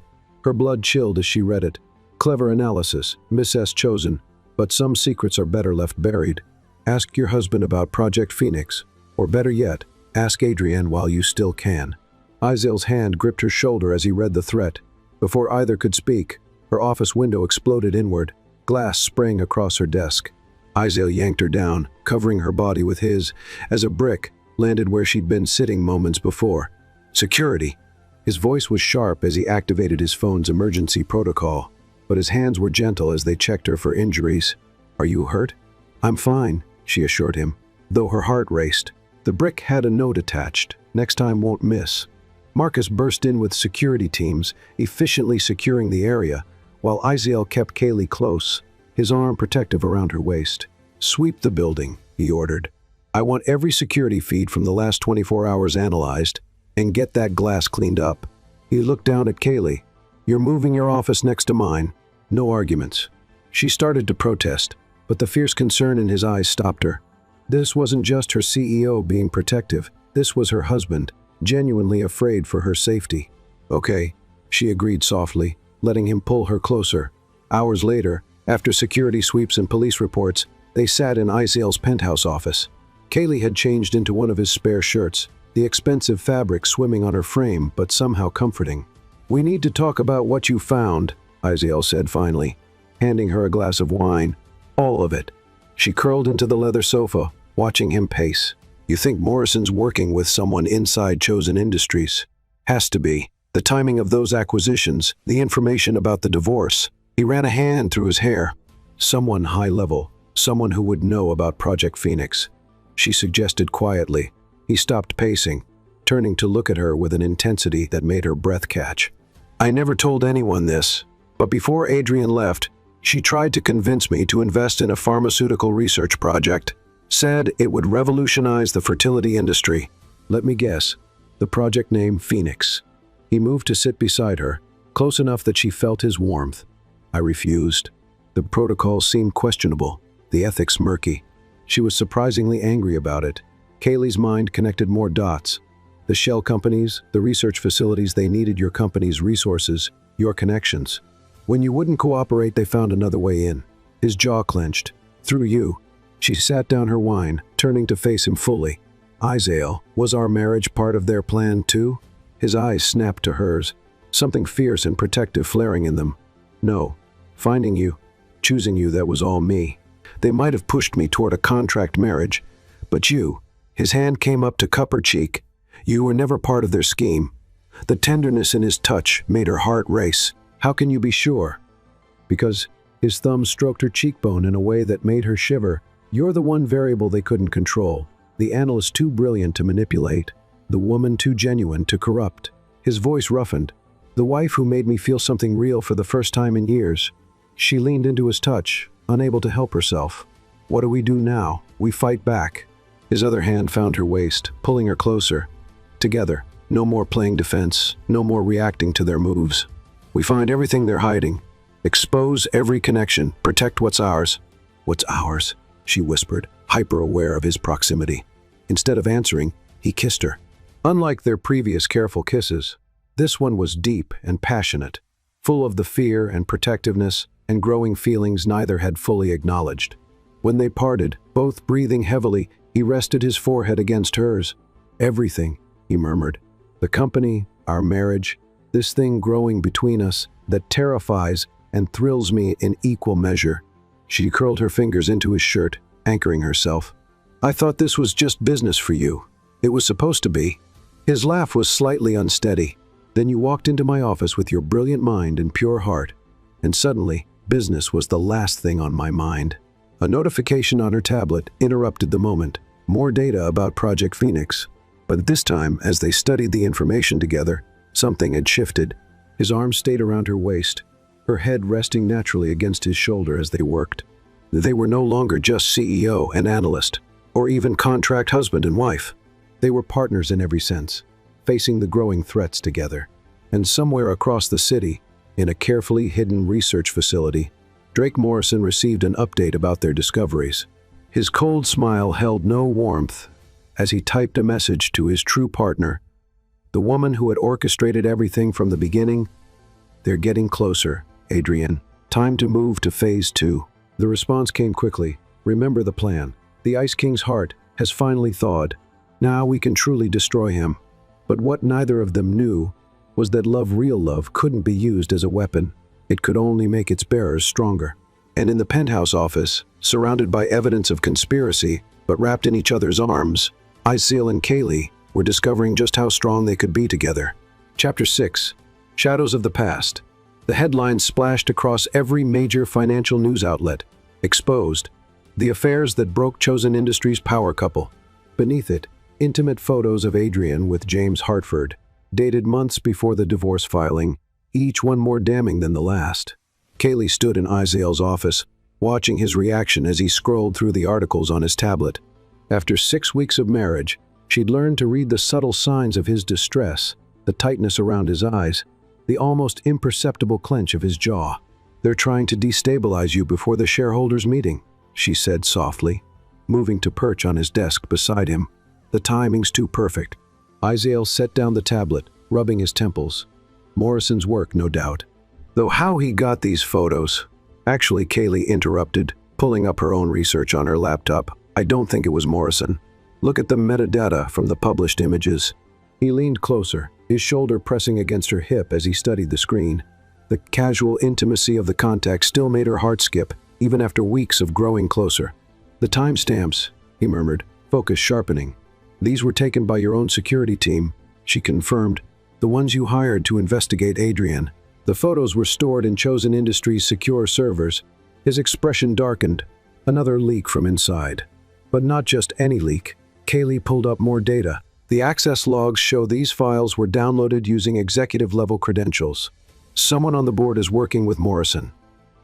Her blood chilled as she read it. Clever analysis, Miss S. Chosen, but some secrets are better left buried. Ask your husband about Project Phoenix, or better yet, ask Adrienne while you still can. Iziel's hand gripped her shoulder as he read the threat. Before either could speak, her office window exploded inward. Glass sprang across her desk. Iziel yanked her down, covering her body with his, as a brick landed where she'd been sitting moments before. Security. His voice was sharp as he activated his phone's emergency protocol, but his hands were gentle as they checked her for injuries. Are you hurt? I'm fine, she assured him, though her heart raced. The brick had a note attached. Next time won't miss. Marcus burst in with security teams, efficiently securing the area, while Iziel kept Kaylee close, his arm protective around her waist. Sweep the building, he ordered. I want every security feed from the last 24 hours analyzed, and get that glass cleaned up. He looked down at Kaylee. You're moving your office next to mine. No arguments. She started to protest, but the fierce concern in his eyes stopped her. This wasn't just her CEO being protective. This was her husband, genuinely afraid for her safety. Okay, she agreed softly, letting him pull her closer. Hours later, after security sweeps and police reports, they sat in Iziel's penthouse office. Kaylee had changed into one of his spare shirts, the expensive fabric swimming on her frame but somehow comforting. We need to talk about what you found, Iziel said finally, handing her a glass of wine. All of it. She curled into the leather sofa, watching him pace. You think Morrison's working with someone inside Chosen Industries? Has to be. The timing of those acquisitions, the information about the divorce. He ran a hand through his hair. Someone high level, someone who would know about Project Phoenix. She suggested quietly. He stopped pacing, turning to look at her with an intensity that made her breath catch. I never told anyone this, but before Adrienne left, she tried to convince me to invest in a pharmaceutical research project. Said it would revolutionize the fertility industry. Let me guess, the project name Phoenix. He moved to sit beside her, close enough that she felt his warmth. I refused. The protocol seemed questionable, the ethics murky. She was surprisingly angry about it. Kaylee's mind connected more dots. The shell companies, the research facilities, they needed your company's resources, your connections. When you wouldn't cooperate, they found another way in. His jaw clenched. Through you. She sat down her wine, turning to face him fully. Iziel, was our marriage part of their plan too? His eyes snapped to hers, something fierce and protective flaring in them. No. Finding you, choosing you, that was all me. They might have pushed me toward a contract marriage, but you, his hand came up to cup her cheek. You were never part of their scheme. The tenderness in his touch made her heart race. How can you be sure? Because his thumb stroked her cheekbone in a way that made her shiver. You're the one variable they couldn't control. The analyst too brilliant to manipulate. The woman too genuine to corrupt. His voice roughened. The wife who made me feel something real for the first time in years. She leaned into his touch, unable to help herself. What do we do now? We fight back. His other hand found her waist, pulling her closer. Together. No more playing defense. No more reacting to their moves. We find everything they're hiding. Expose every connection. Protect what's ours. What's ours? She whispered, hyper-aware of his proximity. Instead of answering, he kissed her. Unlike their previous careful kisses, this one was deep and passionate, full of the fear and protectiveness and growing feelings neither had fully acknowledged. When they parted, both breathing heavily, he rested his forehead against hers. Everything, he murmured. The company, our marriage, this thing growing between us that terrifies and thrills me in equal measure. She curled her fingers into his shirt, anchoring herself. I thought this was just business for you. It was supposed to be. His laugh was slightly unsteady. Then you walked into my office with your brilliant mind and pure heart. And suddenly, business was the last thing on my mind. A notification on her tablet interrupted the moment. More data about Project Phoenix. But this time, as they studied the information together, something had shifted. His arms stayed around her waist, her head resting naturally against his shoulder as they worked. They were no longer just CEO and analyst, or even contract husband and wife. They were partners in every sense, facing the growing threats together. And somewhere across the city, in a carefully hidden research facility, Drake Morrison received an update about their discoveries. His cold smile held no warmth as he typed a message to his true partner, the woman who had orchestrated everything from the beginning. "They're getting closer, Adrian. Time to move to phase 2. The response came quickly. "Remember the plan. The Ice King's heart has finally thawed. Now we can truly destroy him." But what neither of them knew was that real love, couldn't be used as a weapon. It could only make its bearers stronger. And in the penthouse office, surrounded by evidence of conspiracy, but wrapped in each other's arms, Aziel and Kaylee were discovering just how strong they could be together. Chapter 6. Shadows of the Past. The headlines splashed across every major financial news outlet. Exposed. The affairs that broke Chosen Industries' power couple. Beneath it, intimate photos of Adrian with James Hartford, dated months before the divorce filing, each one more damning than the last. Kaylee stood in Aziel's office, watching his reaction as he scrolled through the articles on his tablet. After 6 weeks of marriage, she'd learned to read the subtle signs of his distress, the tightness around his eyes, the almost imperceptible clench of his jaw. "They're trying to destabilize you before the shareholders' meeting," she said softly, moving to perch on his desk beside him. "The timing's too perfect." Aziel set down the tablet, rubbing his temples. Morrison's work, no doubt. Though how he got these photos... Actually, Kaylee interrupted, pulling up her own research on her laptop. "I don't think it was Morrison. Look at the metadata from the published images." He leaned closer, his shoulder pressing against her hip as he studied the screen. The casual intimacy of the contact still made her heart skip, even after weeks of growing closer. "The timestamps," he murmured, focus sharpening. "These were taken by your own security team," she confirmed. "The ones you hired to investigate Adrian." The photos were stored in Chosen Industries' secure servers. His expression darkened. Another leak from inside. But not just any leak. Kaylee pulled up more data. The access logs show these files were downloaded using executive-level credentials. Someone on the board is working with Morrison.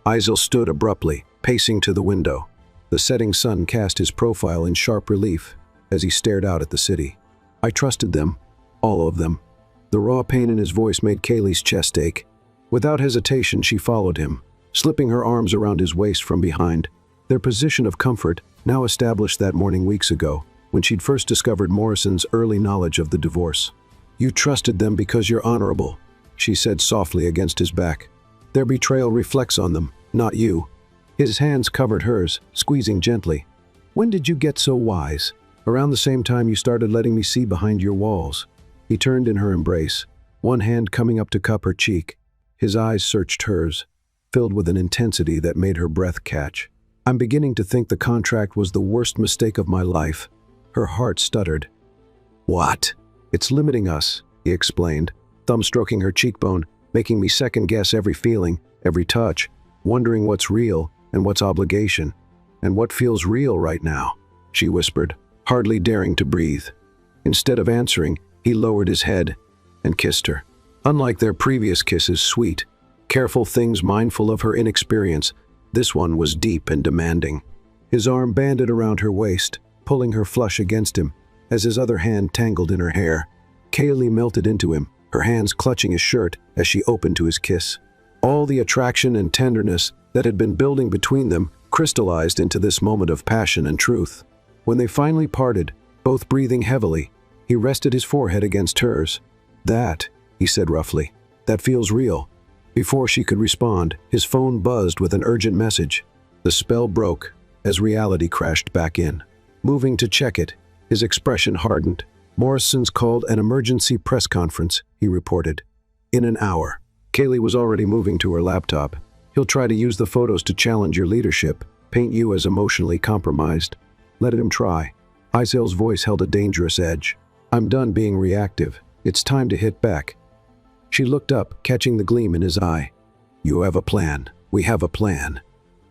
Aziel stood abruptly, pacing to the window. The setting sun cast his profile in sharp relief as he stared out at the city. "I trusted them. All of them." The raw pain in his voice made Kaylee's chest ache. Without hesitation, she followed him, slipping her arms around his waist from behind. Their position of comfort, now established that morning weeks ago, when she'd first discovered Morrison's early knowledge of the divorce. "You trusted them because you're honorable," she said softly against his back. "Their betrayal reflects on them, not you." His hands covered hers, squeezing gently. "When did you get so wise?" "Around the same time you started letting me see behind your walls." He turned in her embrace, one hand coming up to cup her cheek. His eyes searched hers, filled with an intensity that made her breath catch. "I'm beginning to think the contract was the worst mistake of my life." Her heart stuttered. "What?" "It's limiting us," he explained, thumb stroking her cheekbone, making me second-guess every feeling, every touch, wondering what's real and what's obligation. "And what feels real right now," she whispered, hardly daring to breathe. Instead of answering, he lowered his head and kissed her. Unlike their previous kisses, sweet, careful things mindful of her inexperience, this one was deep and demanding. His arm banded around her waist, pulling her flush against him, as his other hand tangled in her hair. Kaylee melted into him, her hands clutching his shirt as she opened to his kiss. All the attraction and tenderness that had been building between them crystallized into this moment of passion and truth. When they finally parted, both breathing heavily, he rested his forehead against hers. "That," he said roughly, "that feels real." Before she could respond, his phone buzzed with an urgent message. The spell broke as reality crashed back in. Moving to check it, his expression hardened. "Morrison's called an emergency press conference," he reported. "In an hour." Kaylee was already moving to her laptop. "He'll try to use the photos to challenge your leadership, paint you as emotionally compromised. Let him try." Aziel's voice held a dangerous edge. "I'm done being reactive. It's time to hit back." She looked up, catching the gleam in his eye. "You have a plan. We have a plan."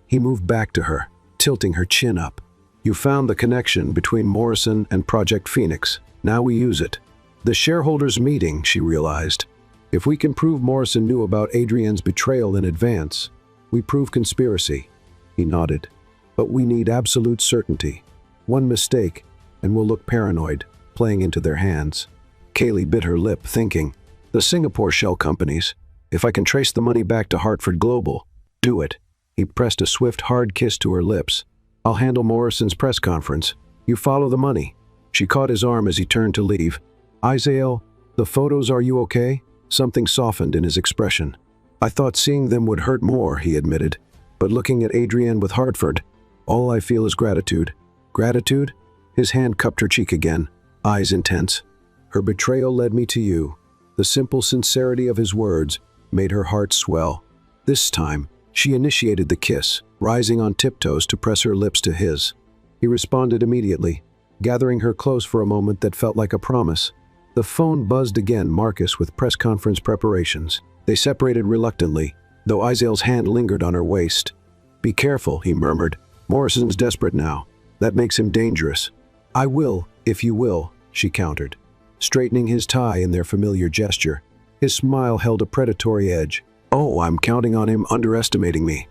He moved back to her, tilting her chin up. "You found the connection between Morrison and Project Phoenix." Now we use it. The shareholders' meeting, she realized. If we can prove Morrison knew about Adrienne's betrayal in advance, we prove conspiracy. He nodded. But we need absolute certainty. One mistake, and we'll look paranoid, playing into their hands. Kaylee bit her lip, thinking, the Singapore shell companies. If I can trace the money back to Hartford Global, do it. He pressed a swift, hard kiss to her lips. I'll handle Morrison's press conference. You follow the money. She caught his arm as he turned to leave. Isael, the photos, are you okay? Something softened in his expression. I thought seeing them would hurt more, he admitted. But looking at Adrienne with Hartford, all I feel is gratitude. Gratitude? His hand cupped her cheek again, eyes intense. Her betrayal led me to you. The simple sincerity of his words made her heart swell. This time, she initiated the kiss, rising on tiptoes to press her lips to his. He responded immediately, gathering her close for a moment that felt like a promise. The phone buzzed again, Marcus with press conference preparations. They separated reluctantly, though Isael's hand lingered on her waist. Be careful, he murmured. Morrison's desperate now. That makes him dangerous. I will, if you will, she countered, straightening his tie in their familiar gesture. His smile held a predatory edge. Oh, I'm counting on him underestimating me,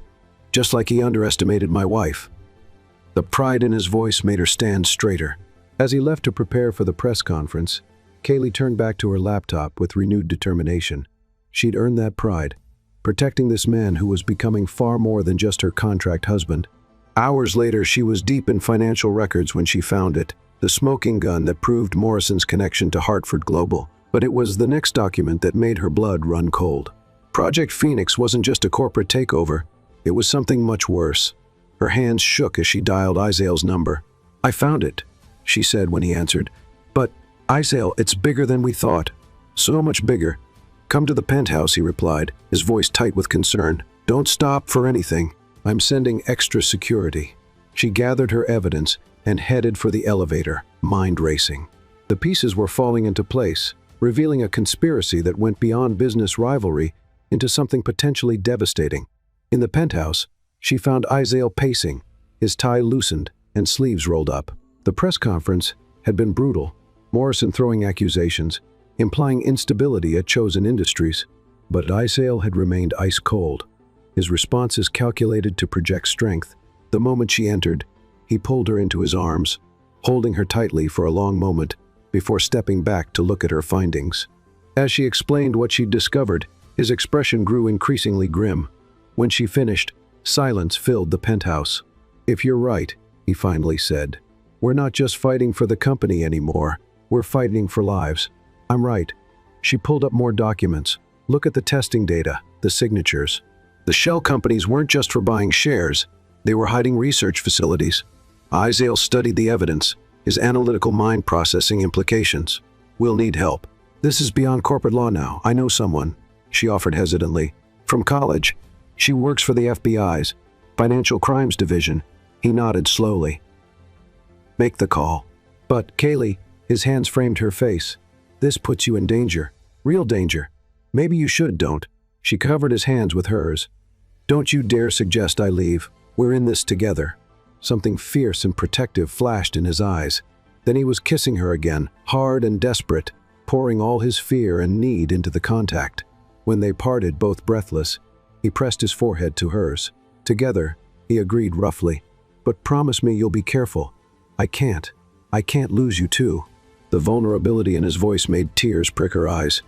just like he underestimated my wife. The pride in his voice made her stand straighter. As he left to prepare for the press conference, Kaylee turned back to her laptop with renewed determination. She'd earned that pride, protecting this man who was becoming far more than just her contract husband. Hours later, she was deep in financial records when she found it, the smoking gun that proved Morrison's connection to Hartford Global. But it was the next document that made her blood run cold. Project Phoenix wasn't just a corporate takeover, it was something much worse. Her hands shook as she dialed Isael's number. I found it, she said when he answered. But, Isael, it's bigger than we thought. So much bigger. Come to the penthouse, he replied, his voice tight with concern. Don't stop for anything. I'm sending extra security. She gathered her evidence and headed for the elevator, mind racing. The pieces were falling into place, revealing a conspiracy that went beyond business rivalry into something potentially devastating. In the penthouse, she found Isael pacing, his tie loosened and sleeves rolled up. The press conference had been brutal, Morrison throwing accusations, implying instability at Chosen Industries, but Isael had remained ice cold, his responses calculated to project strength. The moment she entered, he pulled her into his arms, holding her tightly for a long moment before stepping back to look at her findings. As she explained what she'd discovered, his expression grew increasingly grim. When she finished, silence filled the penthouse. If you're right, he finally said, we're not just fighting for the company anymore, we're fighting for lives. I'm right. She pulled up more documents. Look at the testing data, the signatures. The shell companies weren't just for buying shares, they were hiding research facilities. Isael studied the evidence, his analytical mind processing implications. We'll need help. This is beyond corporate law now. I know someone, she offered hesitantly. From college. She works for the FBI's Financial Crimes Division. He nodded slowly. Make the call. But, Kaylee, his hands framed her face. This puts you in danger. Real danger. Maybe you should, don't. She covered his hands with hers. Don't you dare suggest I leave. We're in this together. Something fierce and protective flashed in his eyes. Then he was kissing her again, hard and desperate, pouring all his fear and need into the contact. When they parted, both breathless, he pressed his forehead to hers. Together, he agreed roughly. But promise me you'll be careful. I can't lose you too. The vulnerability in his voice made tears prick her eyes.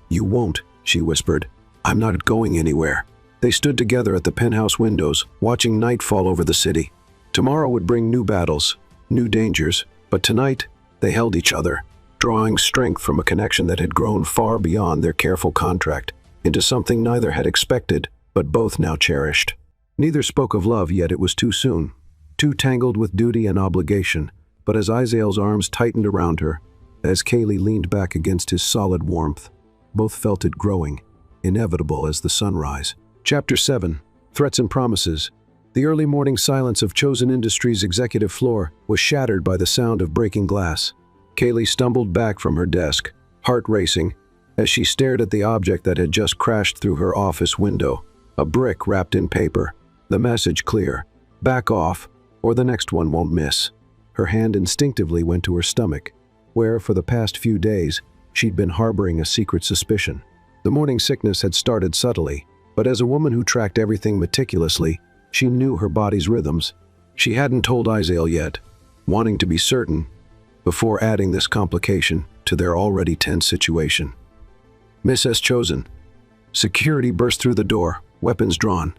You won't, she whispered. I'm not going anywhere. They stood together at the penthouse windows, watching night fall over the city. Tomorrow would bring new battles, new dangers, but tonight they held each other, drawing strength from a connection that had grown far beyond their careful contract, into something neither had expected, but both now cherished. Neither spoke of love, yet it was too soon, too tangled with duty and obligation. But as Isael's arms tightened around her, as Kaylee leaned back against his solid warmth, both felt it growing, inevitable as the sunrise. Chapter 7. Threats and Promises. The early morning silence of Chosen Industries' executive floor was shattered by the sound of breaking glass. Kaylee stumbled back from her desk, heart racing, as she stared at the object that had just crashed through her office window. A brick wrapped in paper. The message clear. Back off, or the next one won't miss. Her hand instinctively went to her stomach. where, for the past few days, she'd been harboring a secret suspicion. The morning sickness had started subtly, but as a woman who tracked everything meticulously, she knew her body's rhythms. She hadn't told Isael yet, wanting to be certain, before adding this complication to their already tense situation. Miss S. chosen. Security burst through the door, weapons drawn.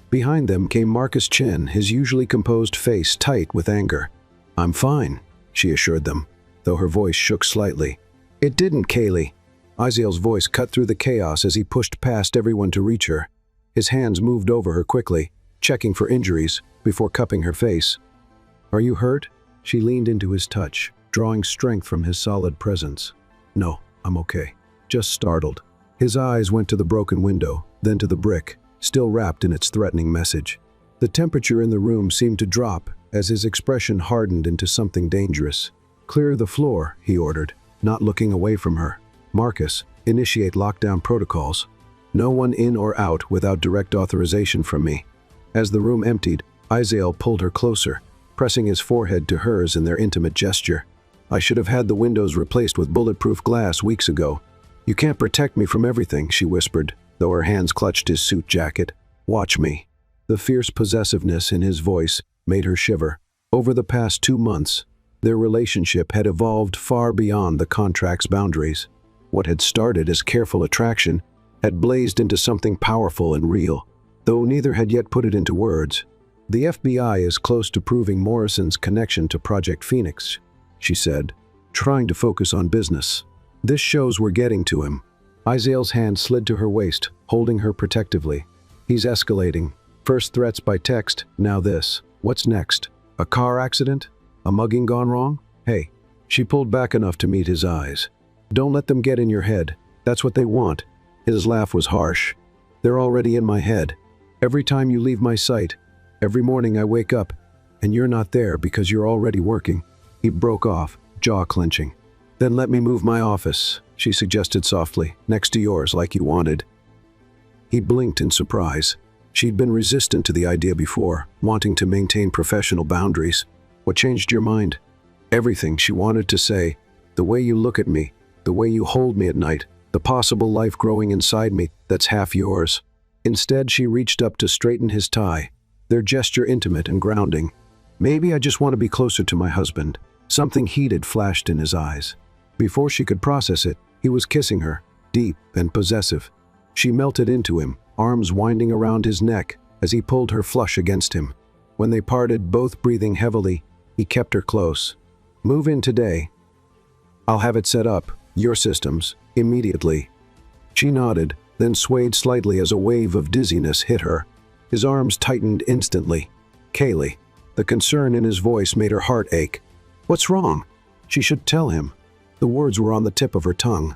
Behind them came Marcus Chen, his usually composed face tight with anger. "I'm fine," she assured them, though her voice shook slightly. "It didn't, Kaylee." Isael's voice cut through the chaos as he pushed past everyone to reach her. His hands moved over her quickly, checking for injuries, before cupping her face. "Are you hurt?" She leaned into his touch, drawing strength from his solid presence. "No, I'm okay. Just startled." His eyes went to the broken window, then to the brick, still wrapped in its threatening message. The temperature in the room seemed to drop as his expression hardened into something dangerous. "Clear the floor," he ordered, not looking away from her. "Marcus, initiate lockdown protocols. No one in or out without direct authorization from me." As the room emptied, Isael pulled her closer, pressing his forehead to hers in their intimate gesture. "I should have had the windows replaced with bulletproof glass weeks ago. You can't protect me from everything," she whispered, though her hands clutched his suit jacket. "Watch me." The fierce possessiveness in his voice made her shiver. Over the past 2 months, their relationship had evolved far beyond the contract's boundaries. What had started as careful attraction had blazed into something powerful and real, though neither had yet put it into words. "The FBI is close to proving Morrison's connection to Project Phoenix," she said, trying to focus on business. "This shows we're getting to him." Isael's hand slid to her waist, holding her protectively. "He's escalating. First threats by text, now this. What's next? A car accident? A mugging gone wrong? Hey." She pulled back enough to meet his eyes. "Don't let them get in your head. That's what they want." His laugh was harsh. "They're already in my head. Every time you leave my sight, every morning I wake up, and you're not there because you're already working." He broke off, jaw clenching. "Then let me move my office," she suggested softly, "next to yours like you wanted." He blinked in surprise. She'd been resistant to the idea before, wanting to maintain professional boundaries. "What changed your mind?" "Everything," she wanted to say. "The way you look at me, the way you hold me at night, the possible life growing inside me that's half yours." Instead, she reached up to straighten his tie, their gesture intimate and grounding. "Maybe I just want to be closer to my husband." Something heated flashed in his eyes. Before she could process it, he was kissing her, deep and possessive. She melted into him, arms winding around his neck as he pulled her flush against him. When they parted, both breathing heavily, he kept her close. "Move in today. I'll have it set up, your systems, immediately." She nodded, then swayed slightly as a wave of dizziness hit her. His arms tightened instantly. "Kaylee." The concern in his voice made her heart ache. "What's wrong?" She should tell him. The words were on the tip of her tongue.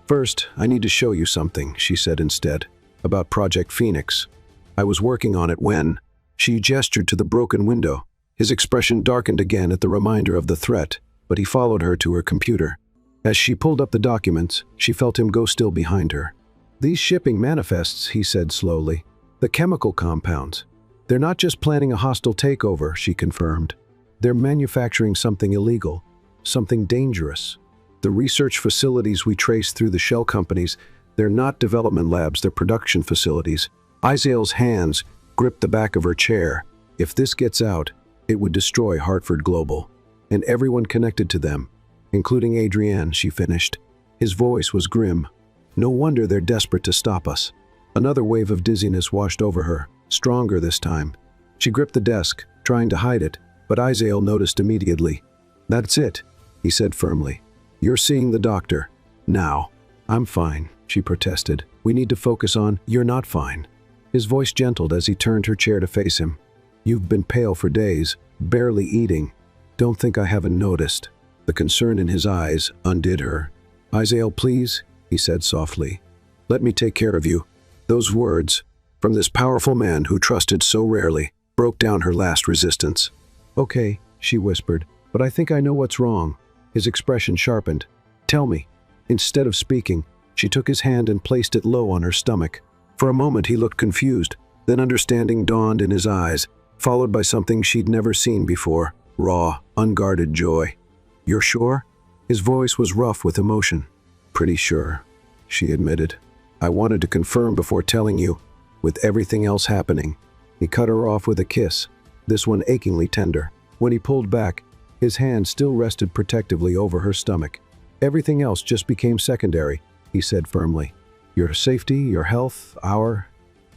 "First, I need to show you something," she said instead, "about Project Phoenix. I was working on it when—" She gestured to the broken window. His expression darkened again at the reminder of the threat, but he followed her to her computer. As she pulled up the documents, she felt him go still behind her. "These shipping manifests," he said slowly. "The chemical compounds. They're not just planning a hostile takeover," she confirmed. "They're manufacturing something illegal, something dangerous. The research facilities we trace through the shell companies, they're not development labs, they're production facilities." Isael's hands gripped the back of her chair. "If this gets out, it would destroy Hartford Global, and everyone connected to them, including Adrienne," she finished. His voice was grim. "No wonder they're desperate to stop us." Another wave of dizziness washed over her, stronger this time. She gripped the desk, trying to hide it, but Isael noticed immediately. "That's it," he said firmly. "You're seeing the doctor. Now." "I'm fine," she protested. "We need to focus on—" "You're not fine." His voice gentled as he turned her chair to face him. "You've been pale for days, barely eating. Don't think I haven't noticed." The concern in his eyes undid her. "Isael, please," he said softly. "Let me take care of you." Those words, from this powerful man who trusted so rarely, broke down her last resistance. "Okay," she whispered, "but I think I know what's wrong." His expression sharpened. "Tell me." Instead of speaking, she took his hand and placed it low on her stomach. For a moment he looked confused, then understanding dawned in his eyes, followed by something she'd never seen before, raw, unguarded joy. "You're sure?" His voice was rough with emotion. "Pretty sure," she admitted. "I wanted to confirm before telling you, with everything else happening." He cut her off with a kiss, this one achingly tender. When he pulled back, his hand still rested protectively over her stomach. "Everything else just became secondary," he said firmly. "Your safety, your health, our—"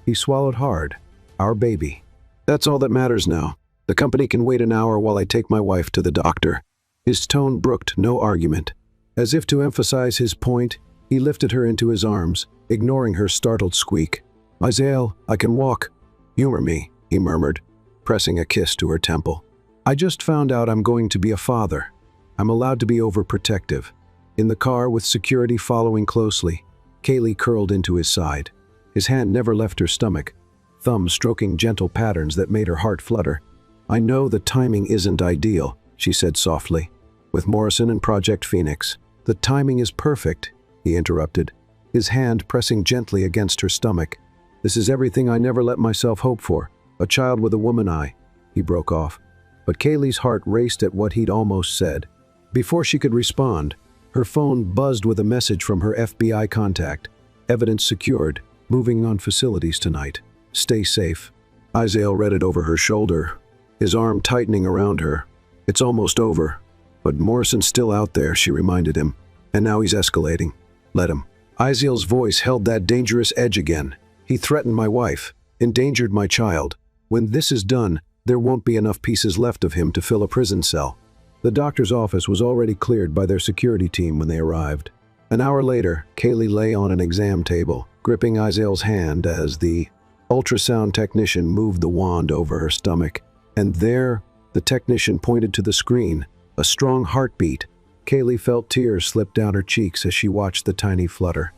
He swallowed hard. "Our baby. That's all that matters now. The company can wait an hour while I take my wife to the doctor." His tone brooked no argument. As if to emphasize his point, he lifted her into his arms, ignoring her startled squeak. "Isaiah, I can walk." "Humor me," he murmured, pressing a kiss to her temple. "I just found out I'm going to be a father. I'm allowed to be overprotective." In the car, with security following closely, Kaylee curled into his side. His hand never left her stomach, thumb stroking gentle patterns that made her heart flutter. "I know the timing isn't ideal," she said softly. "With Morrison and Project Phoenix." "The timing is perfect," he interrupted, his hand pressing gently against her stomach. "This is everything I never let myself hope for. A child with a woman eye." He broke off, but Kaylee's heart raced at what he'd almost said. Before she could respond, her phone buzzed with a message from her FBI contact. "Evidence secured. Moving on facilities tonight. Stay safe." Isaiah read it over her shoulder, his arm tightening around her. "It's almost over. But Morrison's still out there," she reminded him. "And now he's escalating. Let him." Isaiah's voice held that dangerous edge again. "He threatened my wife, endangered my child. When this is done, there won't be enough pieces left of him to fill a prison cell." The doctor's office was already cleared by their security team when they arrived. An hour later, Kaylee lay on an exam table, gripping Isaiah's hand as the ultrasound technician moved the wand over her stomach. And there, the technician pointed to the screen, a strong heartbeat. Kaylee felt tears slip down her cheeks as she watched the tiny flutter.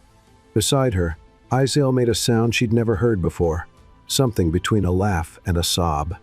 Beside her, Isaiah made a sound she'd never heard before, something between a laugh and a sob.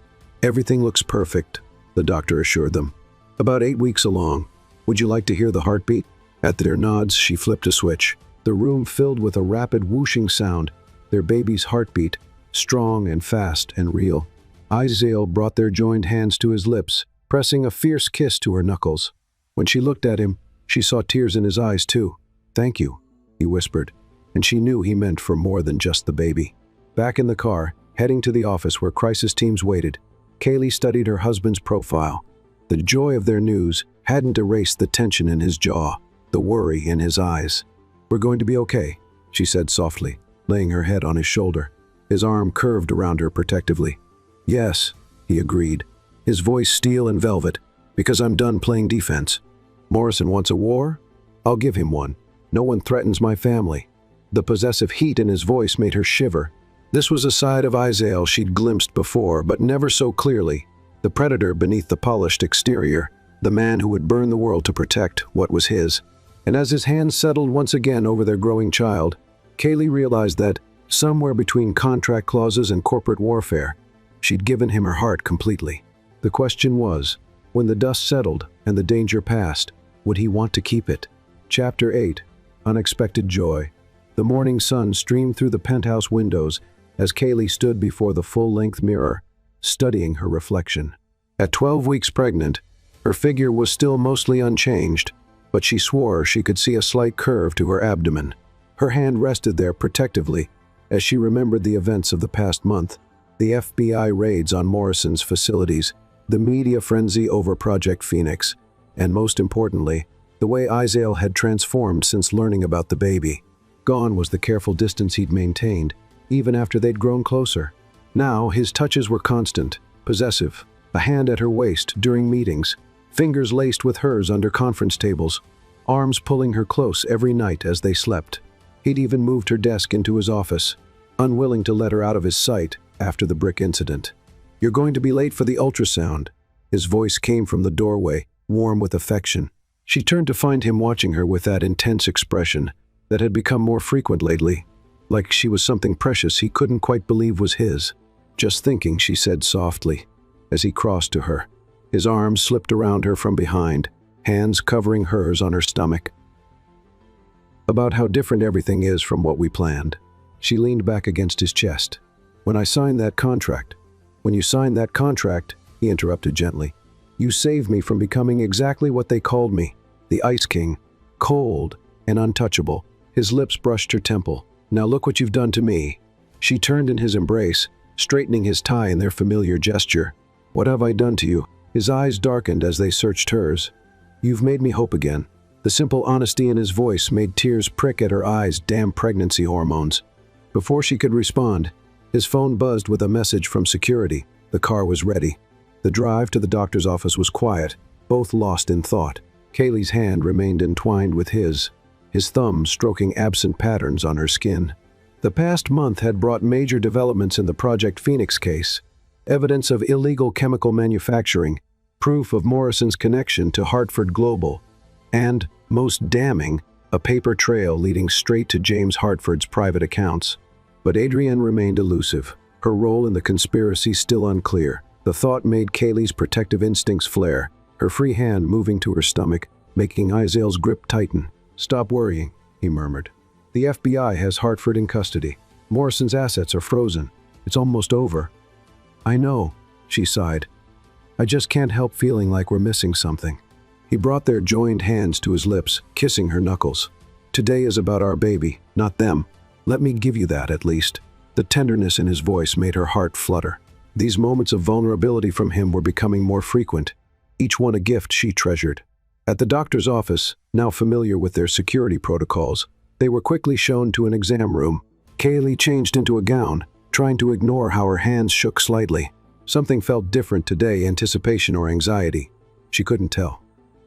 "Everything looks perfect," the doctor assured them. "About 8 weeks along. Would you like to hear the heartbeat?" At their nods, she flipped a switch. The room filled with a rapid whooshing sound, their baby's heartbeat, strong and fast and real. Isaiah brought their joined hands to his lips, pressing a fierce kiss to her knuckles. When she looked at him, she saw tears in his eyes too. "Thank you," he whispered, and she knew he meant for more than just the baby. Back in the car, heading to the office where crisis teams waited, Kaylee studied her husband's profile. The joy of their news hadn't erased the tension in his jaw, the worry in his eyes. "We're going to be okay," she said softly, laying her head on his shoulder. His arm curved around her protectively. "Yes," he agreed, his voice steel and velvet, "because I'm done playing defense. Morrison wants a war? I'll give him one. No one threatens my family." The possessive heat in his voice made her shiver. This was a side of Isaiah she'd glimpsed before, but never so clearly. The predator beneath the polished exterior, the man who would burn the world to protect what was his. And as his hands settled once again over their growing child, Kaylee realized that, somewhere between contract clauses and corporate warfare, she'd given him her heart completely. The question was, when the dust settled and the danger passed, would he want to keep it? Chapter 8. Unexpected Joy. The morning sun streamed through the penthouse windows as Kaylee stood before the full-length mirror, studying her reflection. At 12 weeks pregnant, her figure was still mostly unchanged, but she swore she could see a slight curve to her abdomen. Her hand rested there protectively as she remembered the events of the past month, the FBI raids on Morrison's facilities, the media frenzy over Project Phoenix, and most importantly, the way Isaiah had transformed since learning about the baby. Gone was the careful distance he'd maintained, even after they'd grown closer. Now his touches were constant, possessive, a hand at her waist during meetings, fingers laced with hers under conference tables, arms pulling her close every night as they slept. He'd even moved her desk into his office, unwilling to let her out of his sight after the brick incident. "You're going to be late for the ultrasound." His voice came from the doorway, warm with affection. She turned to find him watching her with that intense expression that had become more frequent lately, like she was something precious he couldn't quite believe was his. "Just thinking," she said softly, as he crossed to her. His arms slipped around her from behind, hands covering hers on her stomach. "About how different everything is from what we planned." She leaned back against his chest. When you signed that contract," he interrupted gently, "you saved me from becoming exactly what they called me, the Ice King, cold and untouchable. His lips brushed her temple. "Now look what you've done to me." She turned in his embrace, straightening his tie in their familiar gesture. "What have I done to you?" His eyes darkened as they searched hers. "You've made me hope again." The simple honesty in his voice made tears prick at her eyes. Damn pregnancy hormones. Before she could respond, his phone buzzed with a message from security. The car was ready. The drive to the doctor's office was quiet, both lost in thought. Kaylee's hand remained entwined with his thumb stroking absent patterns on her skin. The past month had brought major developments in the Project Phoenix case. Evidence of illegal chemical manufacturing, proof of Morrison's connection to Hartford Global, and, most damning, a paper trail leading straight to James Hartford's private accounts. But Adrienne remained elusive, her role in the conspiracy still unclear. The thought made Kaylee's protective instincts flare, her free hand moving to her stomach, making Izel's grip tighten. "Stop worrying," he murmured. "The FBI has Hartford in custody. Morrison's assets are frozen. It's almost over." "I know," she sighed. "I just can't help feeling like we're missing something." He brought their joined hands to his lips, kissing her knuckles. "Today is about our baby, not them. Let me give you that, at least." The tenderness in his voice made her heart flutter. These moments of vulnerability from him were becoming more frequent, each one a gift she treasured. At the doctor's office, now familiar with their security protocols, they were quickly shown to an exam room. Kaylee changed into a gown, trying to ignore how her hands shook slightly. Something felt different today, anticipation or anxiety. She couldn't tell.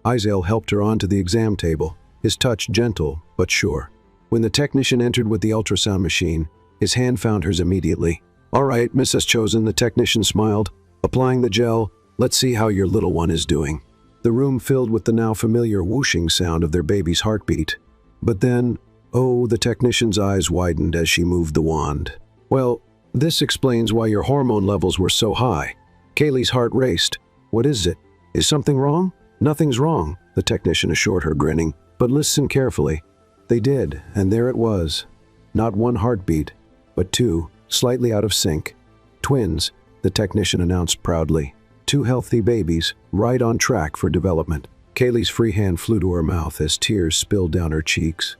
Izel helped her onto the exam table, his touch gentle but sure. When the technician entered with the ultrasound machine, his hand found hers immediately. "All right, Mrs. Chosen," the technician smiled. "Applying the gel, let's see how your little one is doing." The room filled with the now familiar whooshing sound of their baby's heartbeat. But then, the technician's eyes widened as she moved the wand. "Well, this explains why your hormone levels were so high." Kaylee's heart raced. "What is it? Is something wrong?" "Nothing's wrong," the technician assured her, grinning. "But listen carefully." They did, and there it was. Not one heartbeat, but two, slightly out of sync. "Twins," the technician announced proudly. "Two healthy babies, right on track for development." Kaylee's free hand flew to her mouth as tears spilled down her cheeks.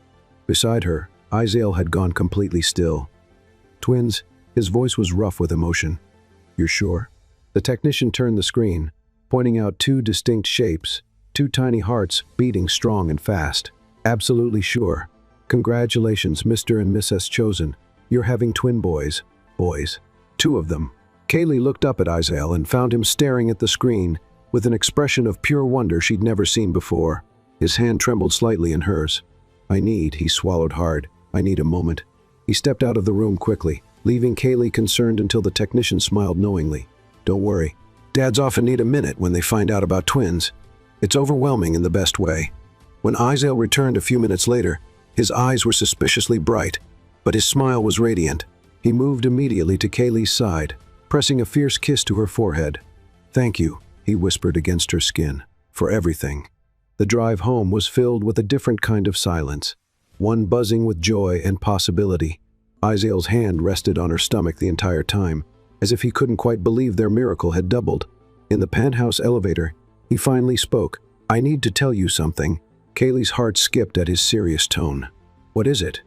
Beside her, Izel had gone completely still. "Twins," his voice was rough with emotion. "You're sure?" The technician turned the screen, pointing out two distinct shapes, two tiny hearts beating strong and fast. "Absolutely sure. Congratulations, Mr. and Mrs. Chosen. You're having twin boys. Boys. Two of them." Kaylee looked up at Izel and found him staring at the screen with an expression of pure wonder she'd never seen before. His hand trembled slightly in hers. He swallowed hard. "I need a moment." He stepped out of the room quickly, leaving Kaylee concerned until the technician smiled knowingly. "Don't worry. Dads often need a minute when they find out about twins. It's overwhelming in the best way." When Izel returned a few minutes later, his eyes were suspiciously bright, but his smile was radiant. He moved immediately to Kaylee's side, pressing a fierce kiss to her forehead. "Thank you," he whispered against her skin, "for everything." The drive home was filled with a different kind of silence, one buzzing with joy and possibility. Izel's hand rested on her stomach the entire time, as if he couldn't quite believe their miracle had doubled. In the penthouse elevator, he finally spoke. "I need to tell you something." Kaylee's heart skipped at his serious tone. "What is it?"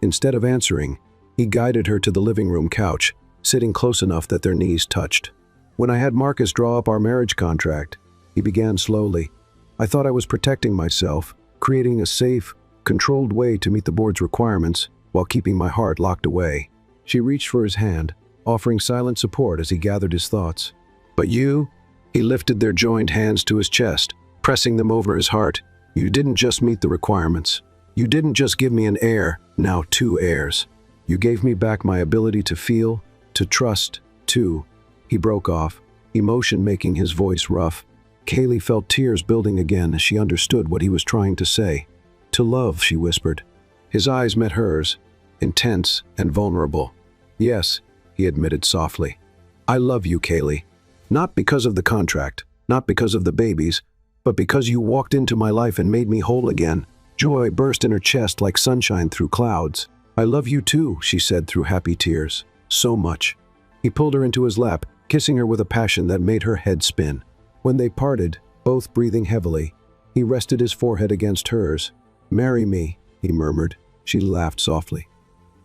Instead of answering, he guided her to the living room couch, sitting close enough that their knees touched. "When I had Marcus draw up our marriage contract," he began slowly, "I thought I was protecting myself, creating a safe, controlled way to meet the board's requirements while keeping my heart locked away." She reached for his hand, offering silent support as he gathered his thoughts. "But you?" He lifted their joined hands to his chest, pressing them over his heart. "You didn't just meet the requirements. You didn't just give me an heir, now two heirs. You gave me back my ability to feel, to trust, too." He broke off, emotion making his voice rough. Kaylee felt tears building again as she understood what he was trying to say. "To love," she whispered. His eyes met hers, intense and vulnerable. "Yes," he admitted softly. "I love you, Kaylee. Not because of the contract, not because of the babies, but because you walked into my life and made me whole again." Joy burst in her chest like sunshine through clouds. "I love you too," she said through happy tears. "So much." He pulled her into his lap, kissing her with a passion that made her head spin. When they parted, both breathing heavily, He rested his forehead against hers. "Marry me," he murmured. She laughed softly.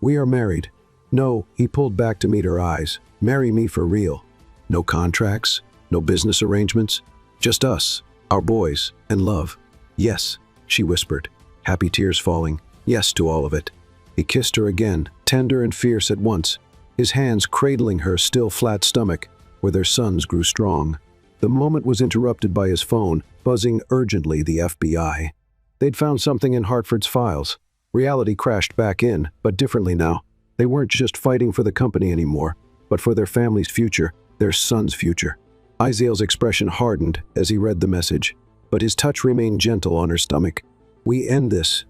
"We are married." "No," he pulled back to meet her eyes. "Marry me for real. No contracts, no business arrangements. Just us, our boys, and love." "Yes," she whispered, happy tears falling. "Yes to all of it." He kissed her again, tender and fierce at once, his hands cradling her still flat stomach, where their sons grew strong. The moment was interrupted by his phone, buzzing urgently the FBI. They'd found something in Hartford's files. Reality crashed back in, but differently now. They weren't just fighting for the company anymore, but for their family's future, their son's future. Izel's expression hardened as he read the message, but his touch remained gentle on her stomach. "We end this,"